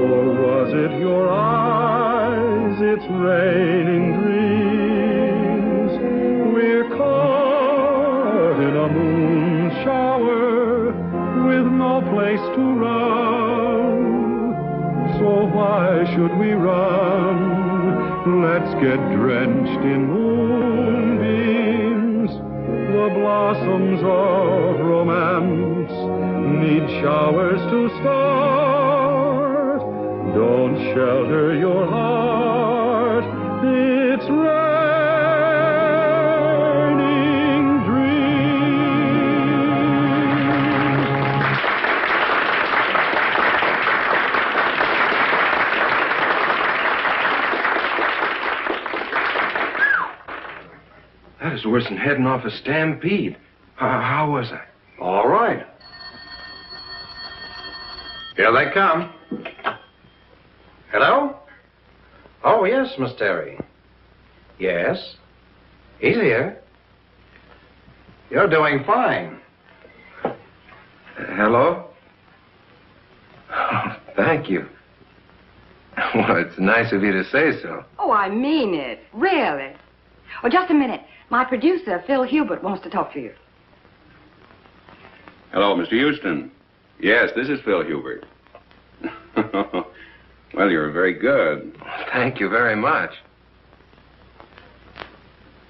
or was it your eyes? It's raining dreams. We're caught in a moon shower with no place to run. So why should we run? Let's get drenched in moonbeams. The blossoms of romance need showers to start. Don't shelter your heart, it's raining dreams. That is worse than heading off a stampede. How was I? All right. Here they come. Hello? Oh, yes, Miss Terry. Yes. He's here. You're doing fine. Hello? Oh, thank you. Well, it's nice of you to say so. Oh, I mean it. Really. Oh, just a minute. My producer, Phil Hubert, wants to talk to you. Hello, Mr. Houston. Yes, this is Phil Hubert. Well, you're very good. Thank you very much.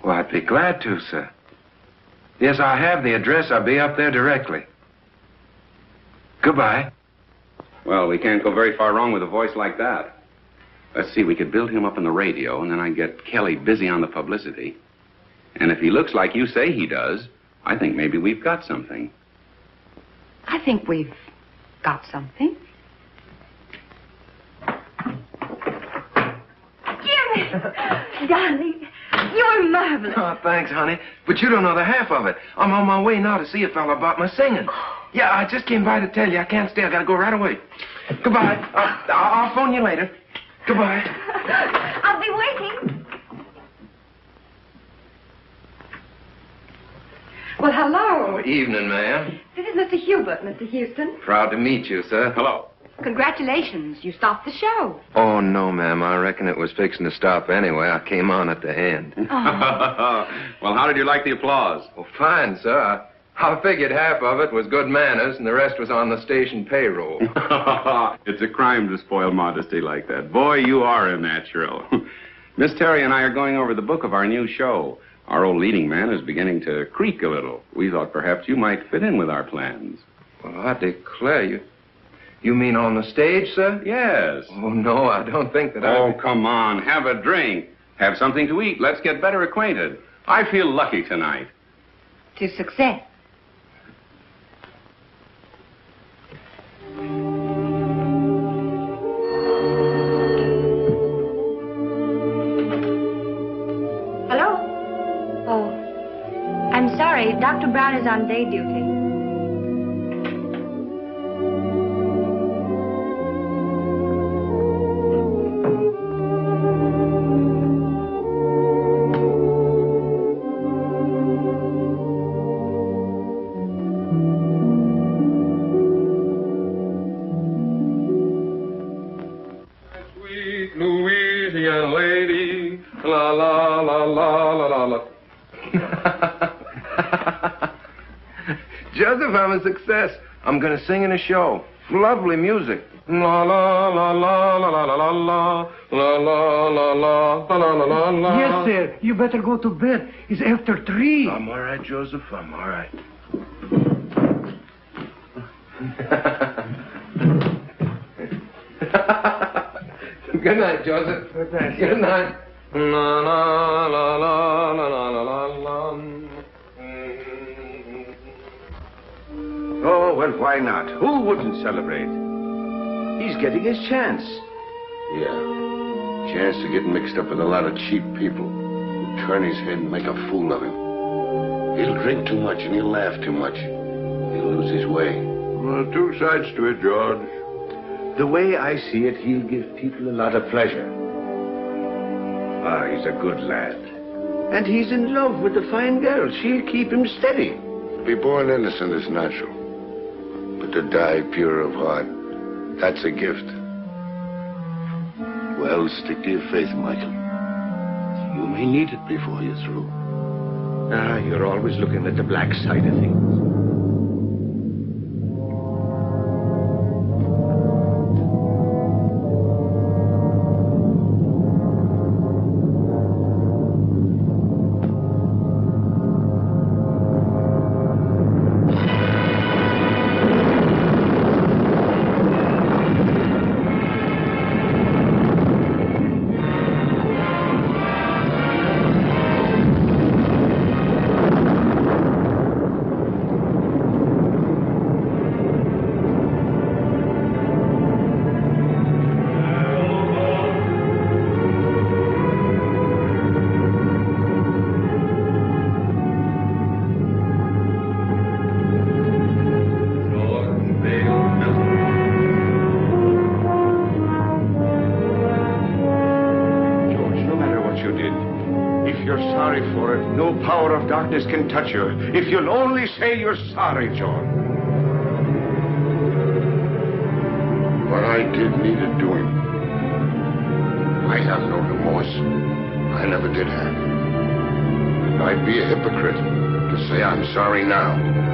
Well, I'd be glad to, sir. Yes, I have the address. I'll be up there directly. Goodbye. Well, we can't go very far wrong with a voice like that. Let's see, we could build him up on the radio, and then I'd get Kelly busy on the publicity. And if he looks like you say he does, I think maybe we've got something. I think we've got something. Jimmy! Darling, you're marvelous. Oh, thanks, honey. But you don't know the half of it. I'm on my way now to see a fella about my singing. Yeah, I just came by to tell you I can't stay. I gotta go right away. Goodbye. I'll phone you later. Goodbye. I'll be waiting. Well, hello. Oh, evening, ma'am. This is Mr. Hubert, Mr. Houston. Proud to meet you, sir. Hello. Congratulations. You stopped the show. Oh, no, ma'am. I reckon it was fixing to stop anyway. I came on at the end. Well, how did you like the applause? Oh, fine, sir. I figured half of it was good manners and the rest was on the station payroll. It's a crime to spoil modesty like that. Boy, you are a natural. Miss Terry and I are going over the book of our new show. Our old leading man is beginning to creak a little. We thought perhaps you might fit in with our plans. Well, I declare you. You mean on the stage, sir? Yes. Oh, no, I don't think that Oh, come on. Have a drink. Have something to eat. Let's get better acquainted. I feel lucky tonight. To success. Hello? Oh, I'm sorry. Dr. Brown is on day duty. Louisiana lady, la la la la la la la. Joseph, I'm a success. I'm going to sing in a show. Lovely music. La la la la la la la la la la la la la la la la. Yes, sir. You better go to bed. It's after 3. I'm all right, Joseph. I'm all right. Good night, Joseph. Good night. Good night. La la la la la la la la. Oh, well, why not? Who wouldn't celebrate? He's getting his chance. Yeah. Chance to get mixed up with a lot of cheap people who turn his head and make a fool of him. He'll drink too much and he'll laugh too much. He'll lose his way. Well, two sides to it, George. The way I see it, he'll give people a lot of pleasure. Ah, he's a good lad. And he's in love with a fine girl. She'll keep him steady. To be born innocent is natural. But to die pure of heart, that's a gift. Well, stick to your faith, Michael. You may need it before you're through. Ah, you're always looking at the black side of things. you did. If you're sorry for it, no power of darkness can touch you. If you'll only say you're sorry, John. What I did needed doing. I have no remorse. I never did have. And I'd be a hypocrite to say I'm sorry now.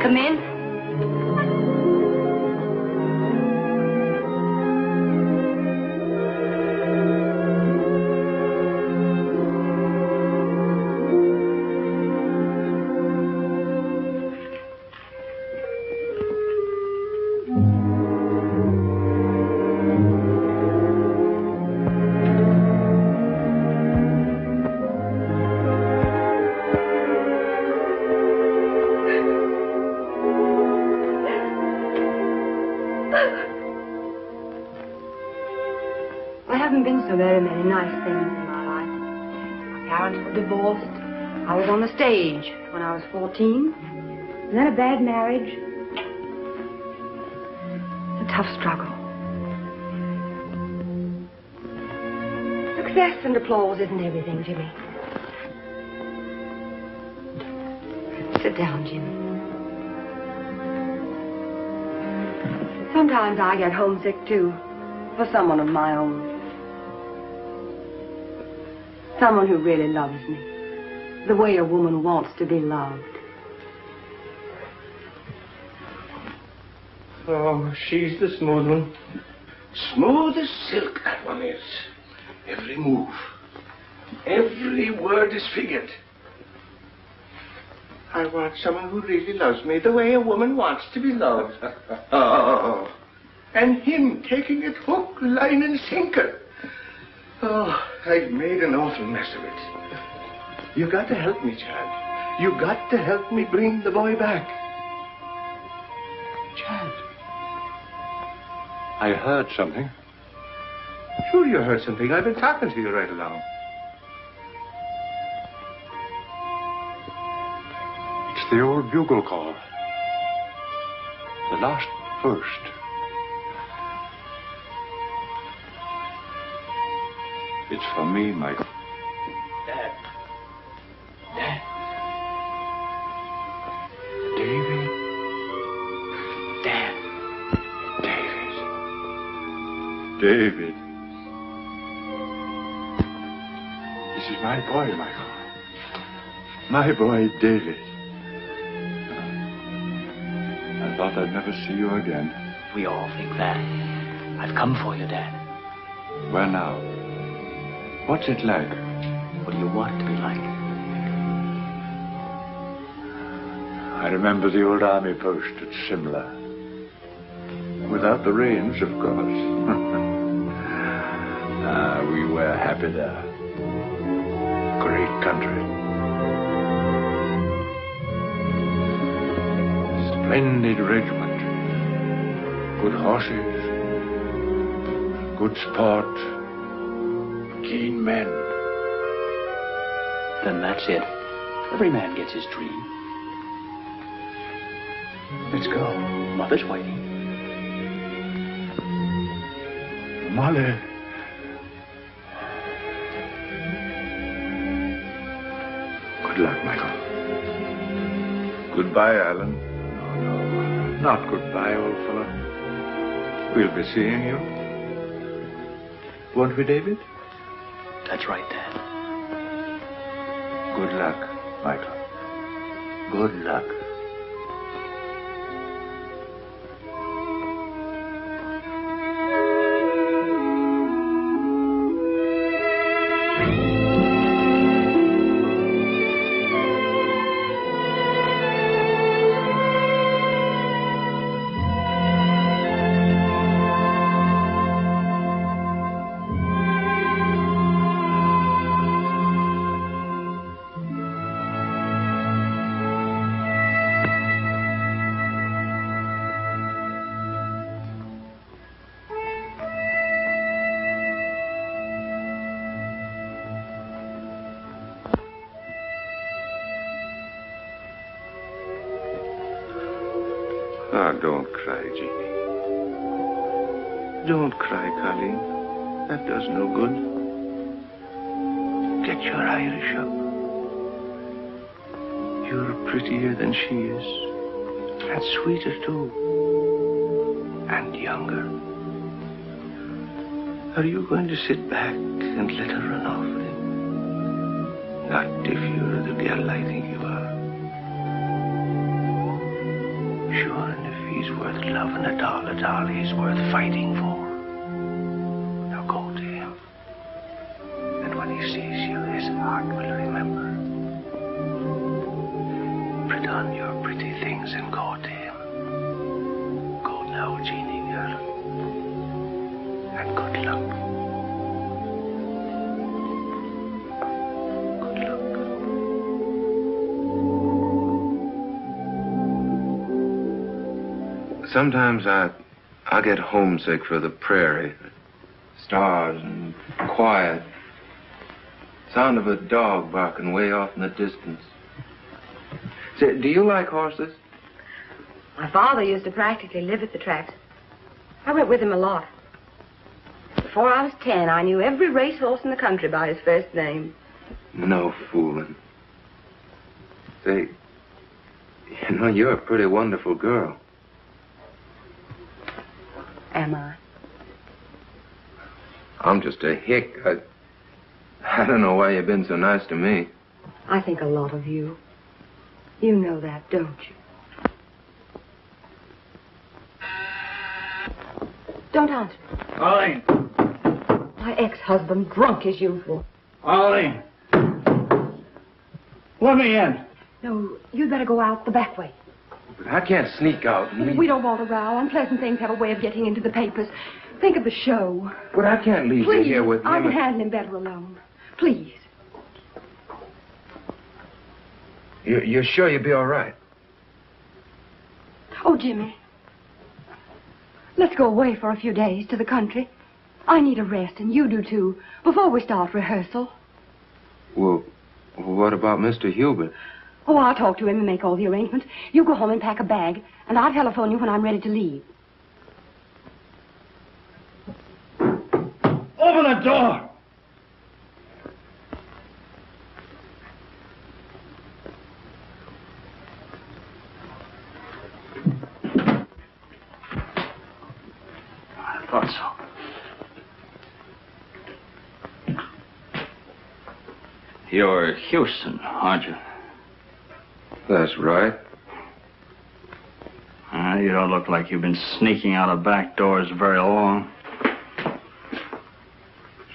Come in. I haven't been so very many nice things in my life. My parents were divorced. I was on the stage when I was 14. And then a bad marriage. It's a tough struggle. Success and applause isn't everything, Jimmy. Sit down, Jimmy. Sometimes I get homesick, too, for someone of my own. Someone who really loves me, the way a woman wants to be loved. Oh, she's the smooth one. Smooth as silk, that one is. Every move, every word is figured. I want someone who really loves me the way a woman wants to be loved. Oh, and him taking it hook, line, and sinker. Oh, I've made an awful mess of it. You got to help me, Chad. You got to help me bring the boy back. Chad. I heard something. Sure you heard something. I've been talking to you right along. It's the old bugle call. The last burst. It's for me, Michael. Dad. Dad. David. Dad. David. This is my boy, Michael. My boy, David. I thought I'd never see you again. We all think that. I've come for you, Dad. Where now? What's it like? What do you want it to be like? I remember the old army post at Simla. Without the rains, of course. We were happy there. Great country. Splendid regiment. Good horses. Good sport. Keen men. then that's it. Every man gets his dream. Let's go. Mother's waiting. Mother. Good luck, Michael. Goodbye, Alan. No, not goodbye, old fellow. We'll be seeing you. Won't we, David? That's right, Dad. Good luck, Michael. Good luck. Ah, don't cry, Jeannie. Don't cry, Colleen. That does no good. Get your Irish up. You're prettier than she is. And sweeter, too. And younger. Are you going to sit back and let her run off with him? Not if you're the girl I think you are. Sure, and if he's worth loving at all, he's worth fighting for. Now go to him. And when he sees you, his heart will remember. Put on your pretty things and go to him. Go now, Jeannie girl. And good luck. Sometimes I get homesick for the prairie. Stars and quiet. Sound of a dog barking way off in the distance. Say, do you like horses? My father used to practically live at the tracks. I went with him a lot. Before I was 10, I knew every racehorse in the country by his first name. No fooling. Say, you know, you're a pretty wonderful girl. Am I? I'm just a hick. I don't know why you've been so nice to me. I think a lot of you. You know that, don't you? Don't answer. Ollie. My ex-husband, drunk as usual. Ollie. Let me in. No, you'd better go out the back way. But I can't sneak out. We don't want a row. Unpleasant things have a way of getting into the papers. Think of the show. But I can't leave you here with him. I can handle him better alone. Please. You're sure you'll be all right? Oh, Jimmy. Let's go away for a few days to the country. I need a rest, and you do too, before we start rehearsal. Well, what about Mr. Hubert? Oh, I'll talk to him and make all the arrangements. You go home and pack a bag, and I'll telephone you when I'm ready to leave. Open the door! I thought so. You're Houston, aren't you? That's right. You don't look like you've been sneaking out of back doors very long.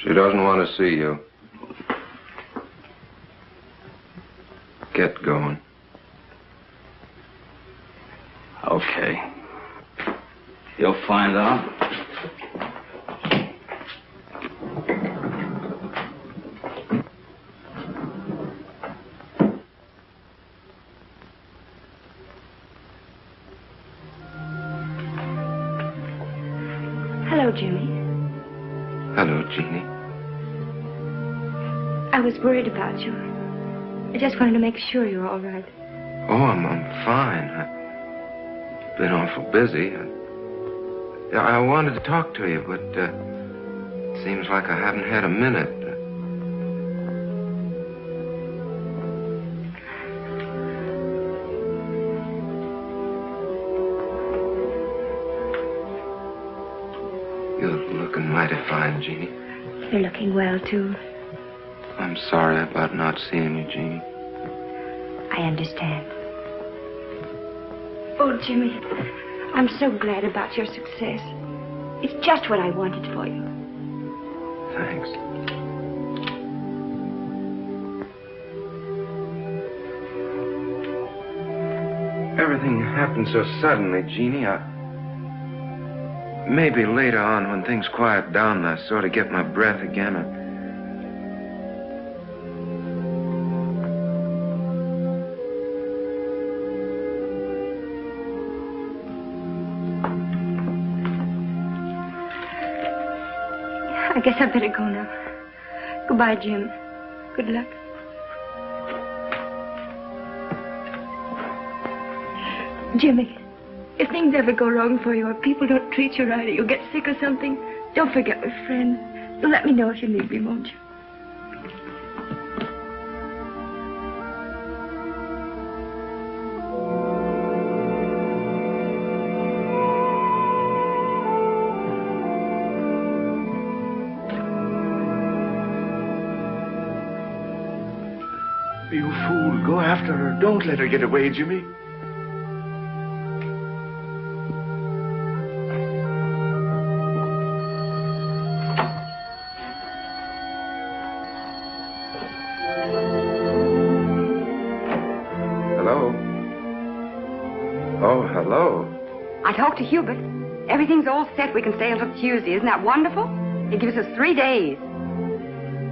She doesn't want to see you. Get going. Okay. You'll find out. Hello, Jimmy. Hello, Jeannie. I was worried about you. I just wanted to make sure you're all right. Oh, I'm fine. I've been awful busy. I wanted to talk to you, but it seems like I haven't had a minute. You're looking mighty fine, Jeannie. You're looking well, too. I'm sorry about not seeing you, Jeannie. I understand. Oh, Jimmy, I'm so glad about your success. It's just what I wanted for you. Thanks. Everything happened so suddenly, Jeannie. Maybe later on, when things quiet down, I sort of get my breath again. I guess I better go now. Goodbye, Jim. Good luck. Jimmy, if things ever go wrong for you, or people don't treat you right, or you get sick or something, don't forget we're friends. You'll let me know if you need me, won't you? You fool. Go after her. Don't let her get away, Jimmy. Hello? Oh, hello. I talked to Hubert. Everything's all set. We can stay until Tuesday. Isn't that wonderful? It gives us 3 days.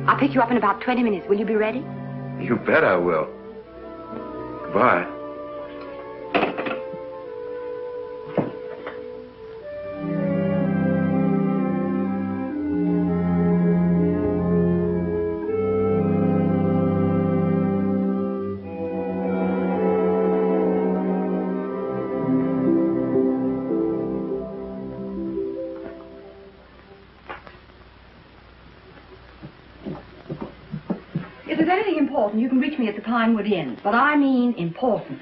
I'll pick you up in about 20 minutes. Will you be ready? You bet I will. Goodbye. If there's anything important, you can reach me at the Pinewood Inn. But I mean important.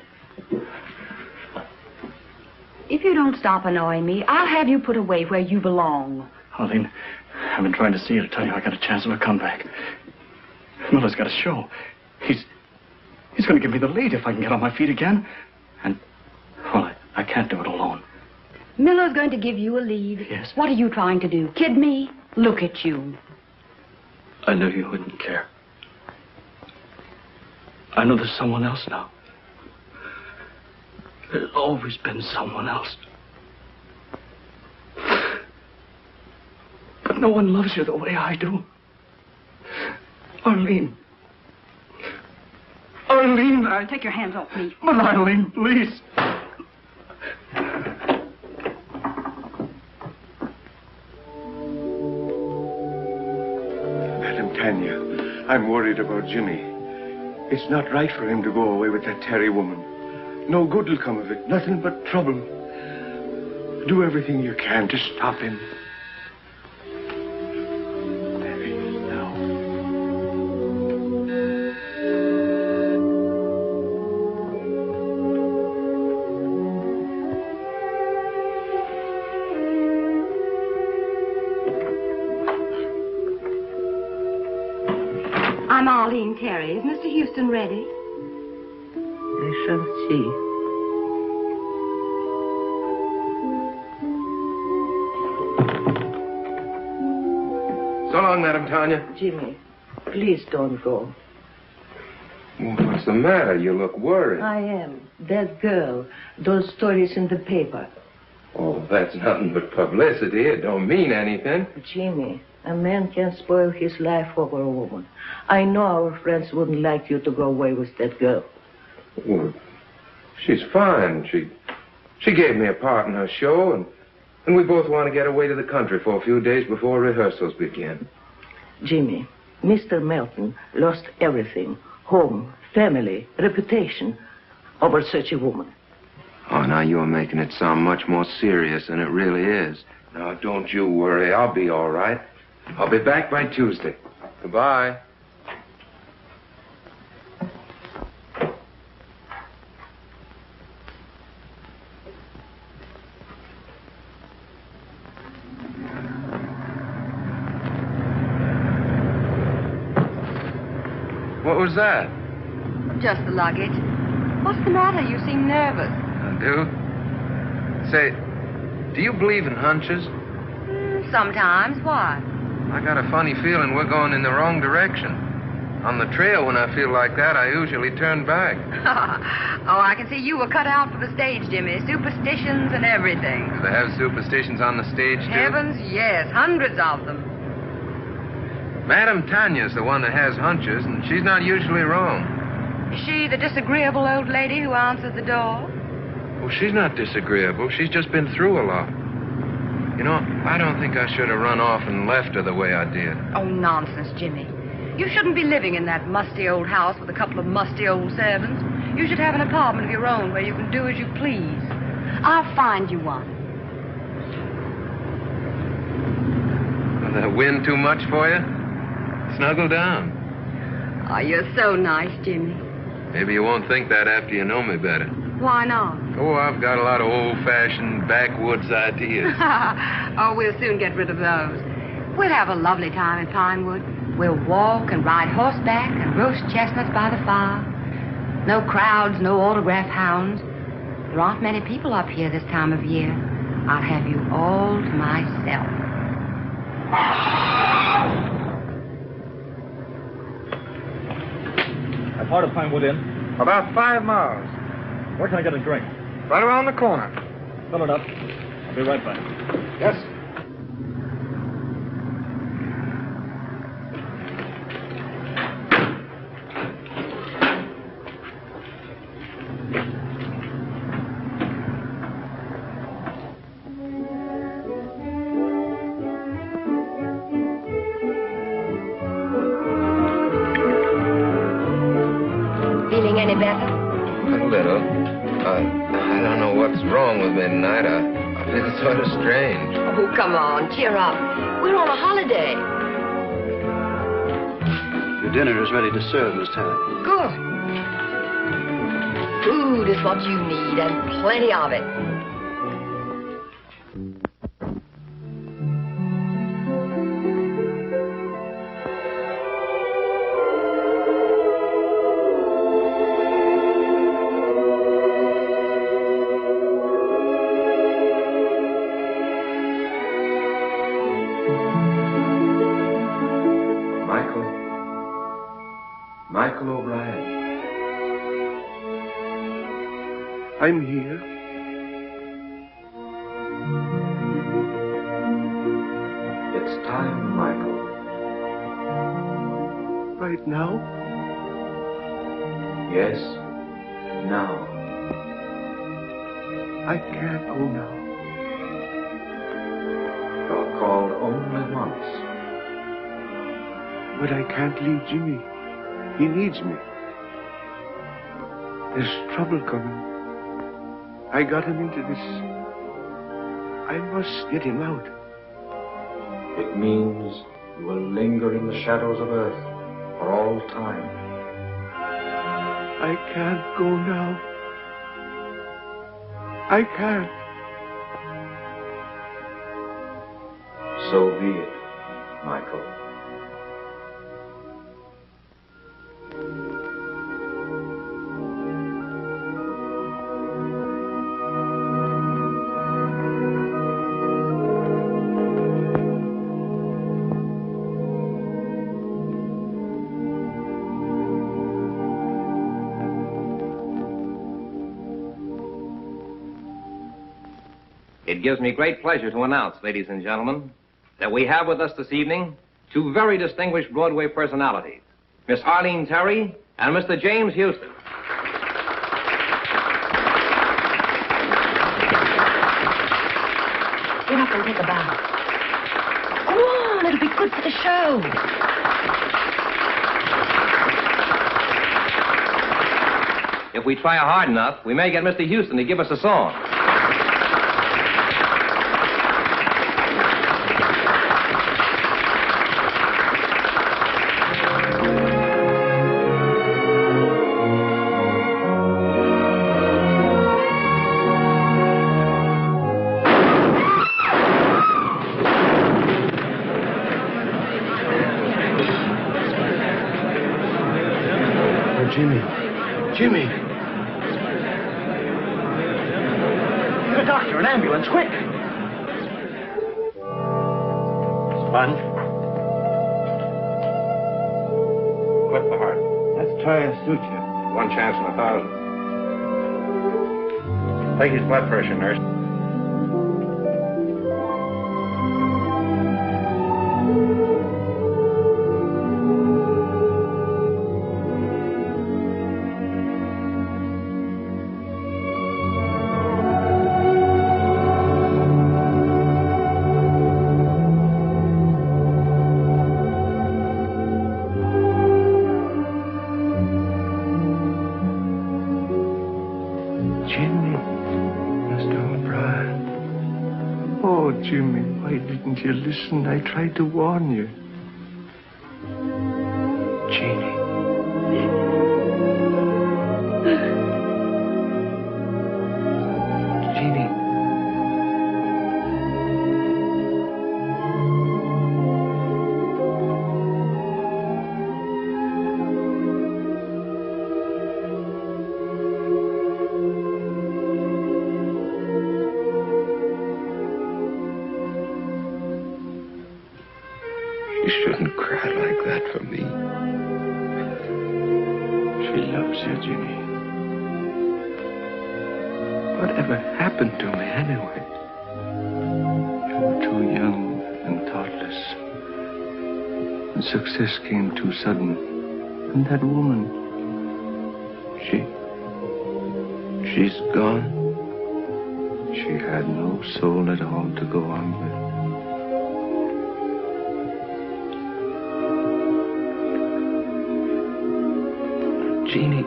If you don't stop annoying me, I'll have you put away where you belong. Arlene, I've been trying to see you to tell you I got a chance of a comeback. Miller's got a show. He's going to give me the lead if I can get on my feet again. And, well, I can't do it alone. Miller's going to give you a lead. Yes. What are you trying to do? Kid me? Look at you. I knew you wouldn't care. I know there's someone else now. There's always been someone else. But no one loves you the way I do. Arlene. Arlene, Take your hands off me. But Arlene, please. Madam Tanya, I'm worried about Jimmy. It's not right for him to go away with that Terry woman. No good will come of it. Nothing but trouble. Do everything you can to stop him. I'm Arlene Terry. Is Mr. Houston ready? I shall see. So long, Madam Tanya. Jimmy, please don't go. Well, what's the matter? You look worried. I am. That girl, those stories in the paper. Oh, that's nothing but publicity. It don't mean anything. Jimmy, a man can't spoil his life over a woman. I know our friends wouldn't like you to go away with that girl. Well, she's fine. She gave me a part in her show, and we both want to get away to the country for a few days before rehearsals begin. Jimmy, Mr. Melton lost everything. home, family, reputation over such a woman. Oh, now you're making it sound much more serious than it really is. Now, don't you worry. I'll be all right. I'll be back by Tuesday. Goodbye. What was that? Just the luggage. What's the matter? You seem nervous. I do. Say, do you believe in hunches? Sometimes. Why? I got a funny feeling we're going in the wrong direction. On the trail, when I feel like that, I usually turn back. Oh, I can see you were cut out for the stage, Jimmy. Superstitions and everything. Do they have superstitions on the stage, too? Heavens, yes. Hundreds of them. Madame Tanya's the one that has hunches, and she's not usually wrong. Is she the disagreeable old lady who answers the door? Well, she's not disagreeable. She's just been through a lot. You know, I don't think I should have run off and left her the way I did. Oh, nonsense, Jimmy. You shouldn't be living in that musty old house with a couple of musty old servants. You should have an apartment of your own where you can do as you please. I'll find you one. Will the wind too much for you? Snuggle down. Oh, you're so nice, Jimmy. Maybe you won't think that after you know me better. Why not? Oh, I've got a lot of old-fashioned backwoods ideas. Oh, we'll soon get rid of those. We'll have a lovely time in Pinewood. We'll walk and ride horseback and roast chestnuts by the fire. No crowds, no autograph hounds. There aren't many people up here this time of year. I'll have you all to myself. How far to Pinewood Inn? About 5 miles. Where can I get a drink? Right around the corner. Fill it up. I'll be right back. Yes. Feeling any better? A little. I don't know what's wrong with me tonight. I feel sort of strange. Oh, come on, cheer up. We're on a holiday. Your dinner is ready to serve, Miss Tanner. Good. Food is what you need, and plenty of it. Michael O'Brien. I'm here. It's time, Michael. Right now? Yes, now. I can't go now. You're called only once. But I can't leave Jimmy. He needs me. There's trouble coming. I got him into this. I must get him out. It means you will linger in the shadows of Earth for all time. I can't go now. I can't. So be it, Michael. It gives me great pleasure to announce, ladies and gentlemen, that we have with us this evening two very distinguished Broadway personalities, Miss Arlene Terry and Mr. James Houston. Get up and take a bow. Go on, it'll be good for the show. If we try hard enough, we may get Mr. Houston to give us a song. Jimmy! Get a doctor, an ambulance, quick! Sponge? Clip the heart. Let's try a suture. One chance in 1,000. Take his blood pressure, nurse. Jimmy, why didn't you listen? I tried to warn you. Jeannie. Jeannie. You shouldn't cry like that for me. She loves you, Jimmy. Whatever happened to me anyway? You were too young and thoughtless. And success came too sudden. And that woman, she's gone. She had no soul at all to go on with. Jeannie,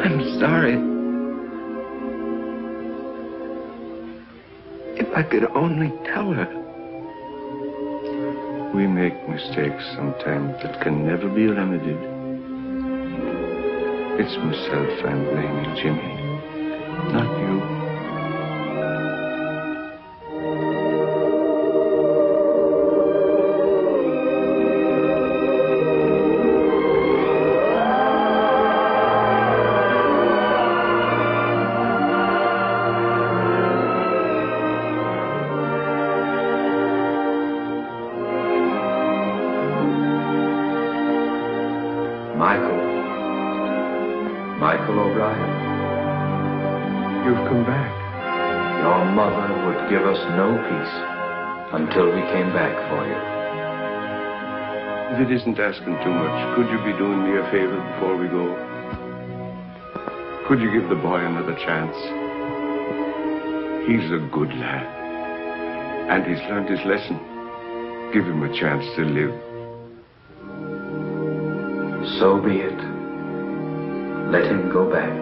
I'm sorry. If I could only tell her. We make mistakes sometimes that can never be remedied. It's myself I'm blaming, Jimmy, not you. Michael O'Brien. You've come back. Your mother would give us no peace until we came back for you. If it isn't asking too much, could you be doing me a favor before we go? Could you give the boy another chance? He's a good lad. And he's learned his lesson. Give him a chance to live. So be it. Let him go back.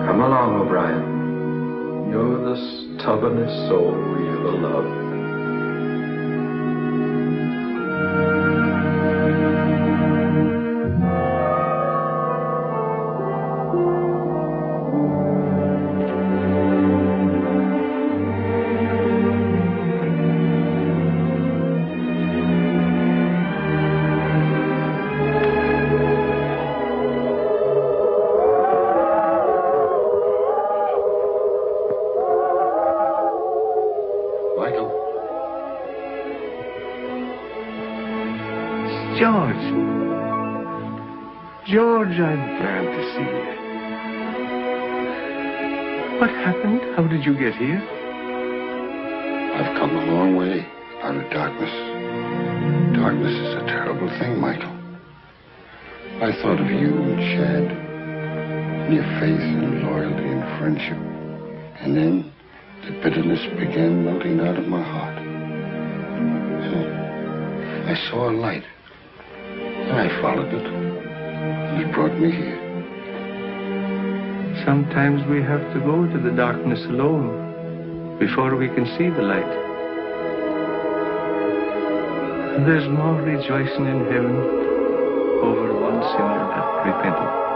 Come along, O'Brien. You're the stubbornest soul we ever loved. George, I'm glad to see you. What happened? How did you get here? I've come a long way out of darkness. Darkness is a terrible thing, Michael. I thought of you and Chad, and your faith and loyalty and friendship. And then the bitterness began melting out of my heart. And I saw a light, and I followed it. has brought me here. Sometimes we have to go to the darkness alone before we can see the light. And there's more rejoicing in heaven over one sinner that repented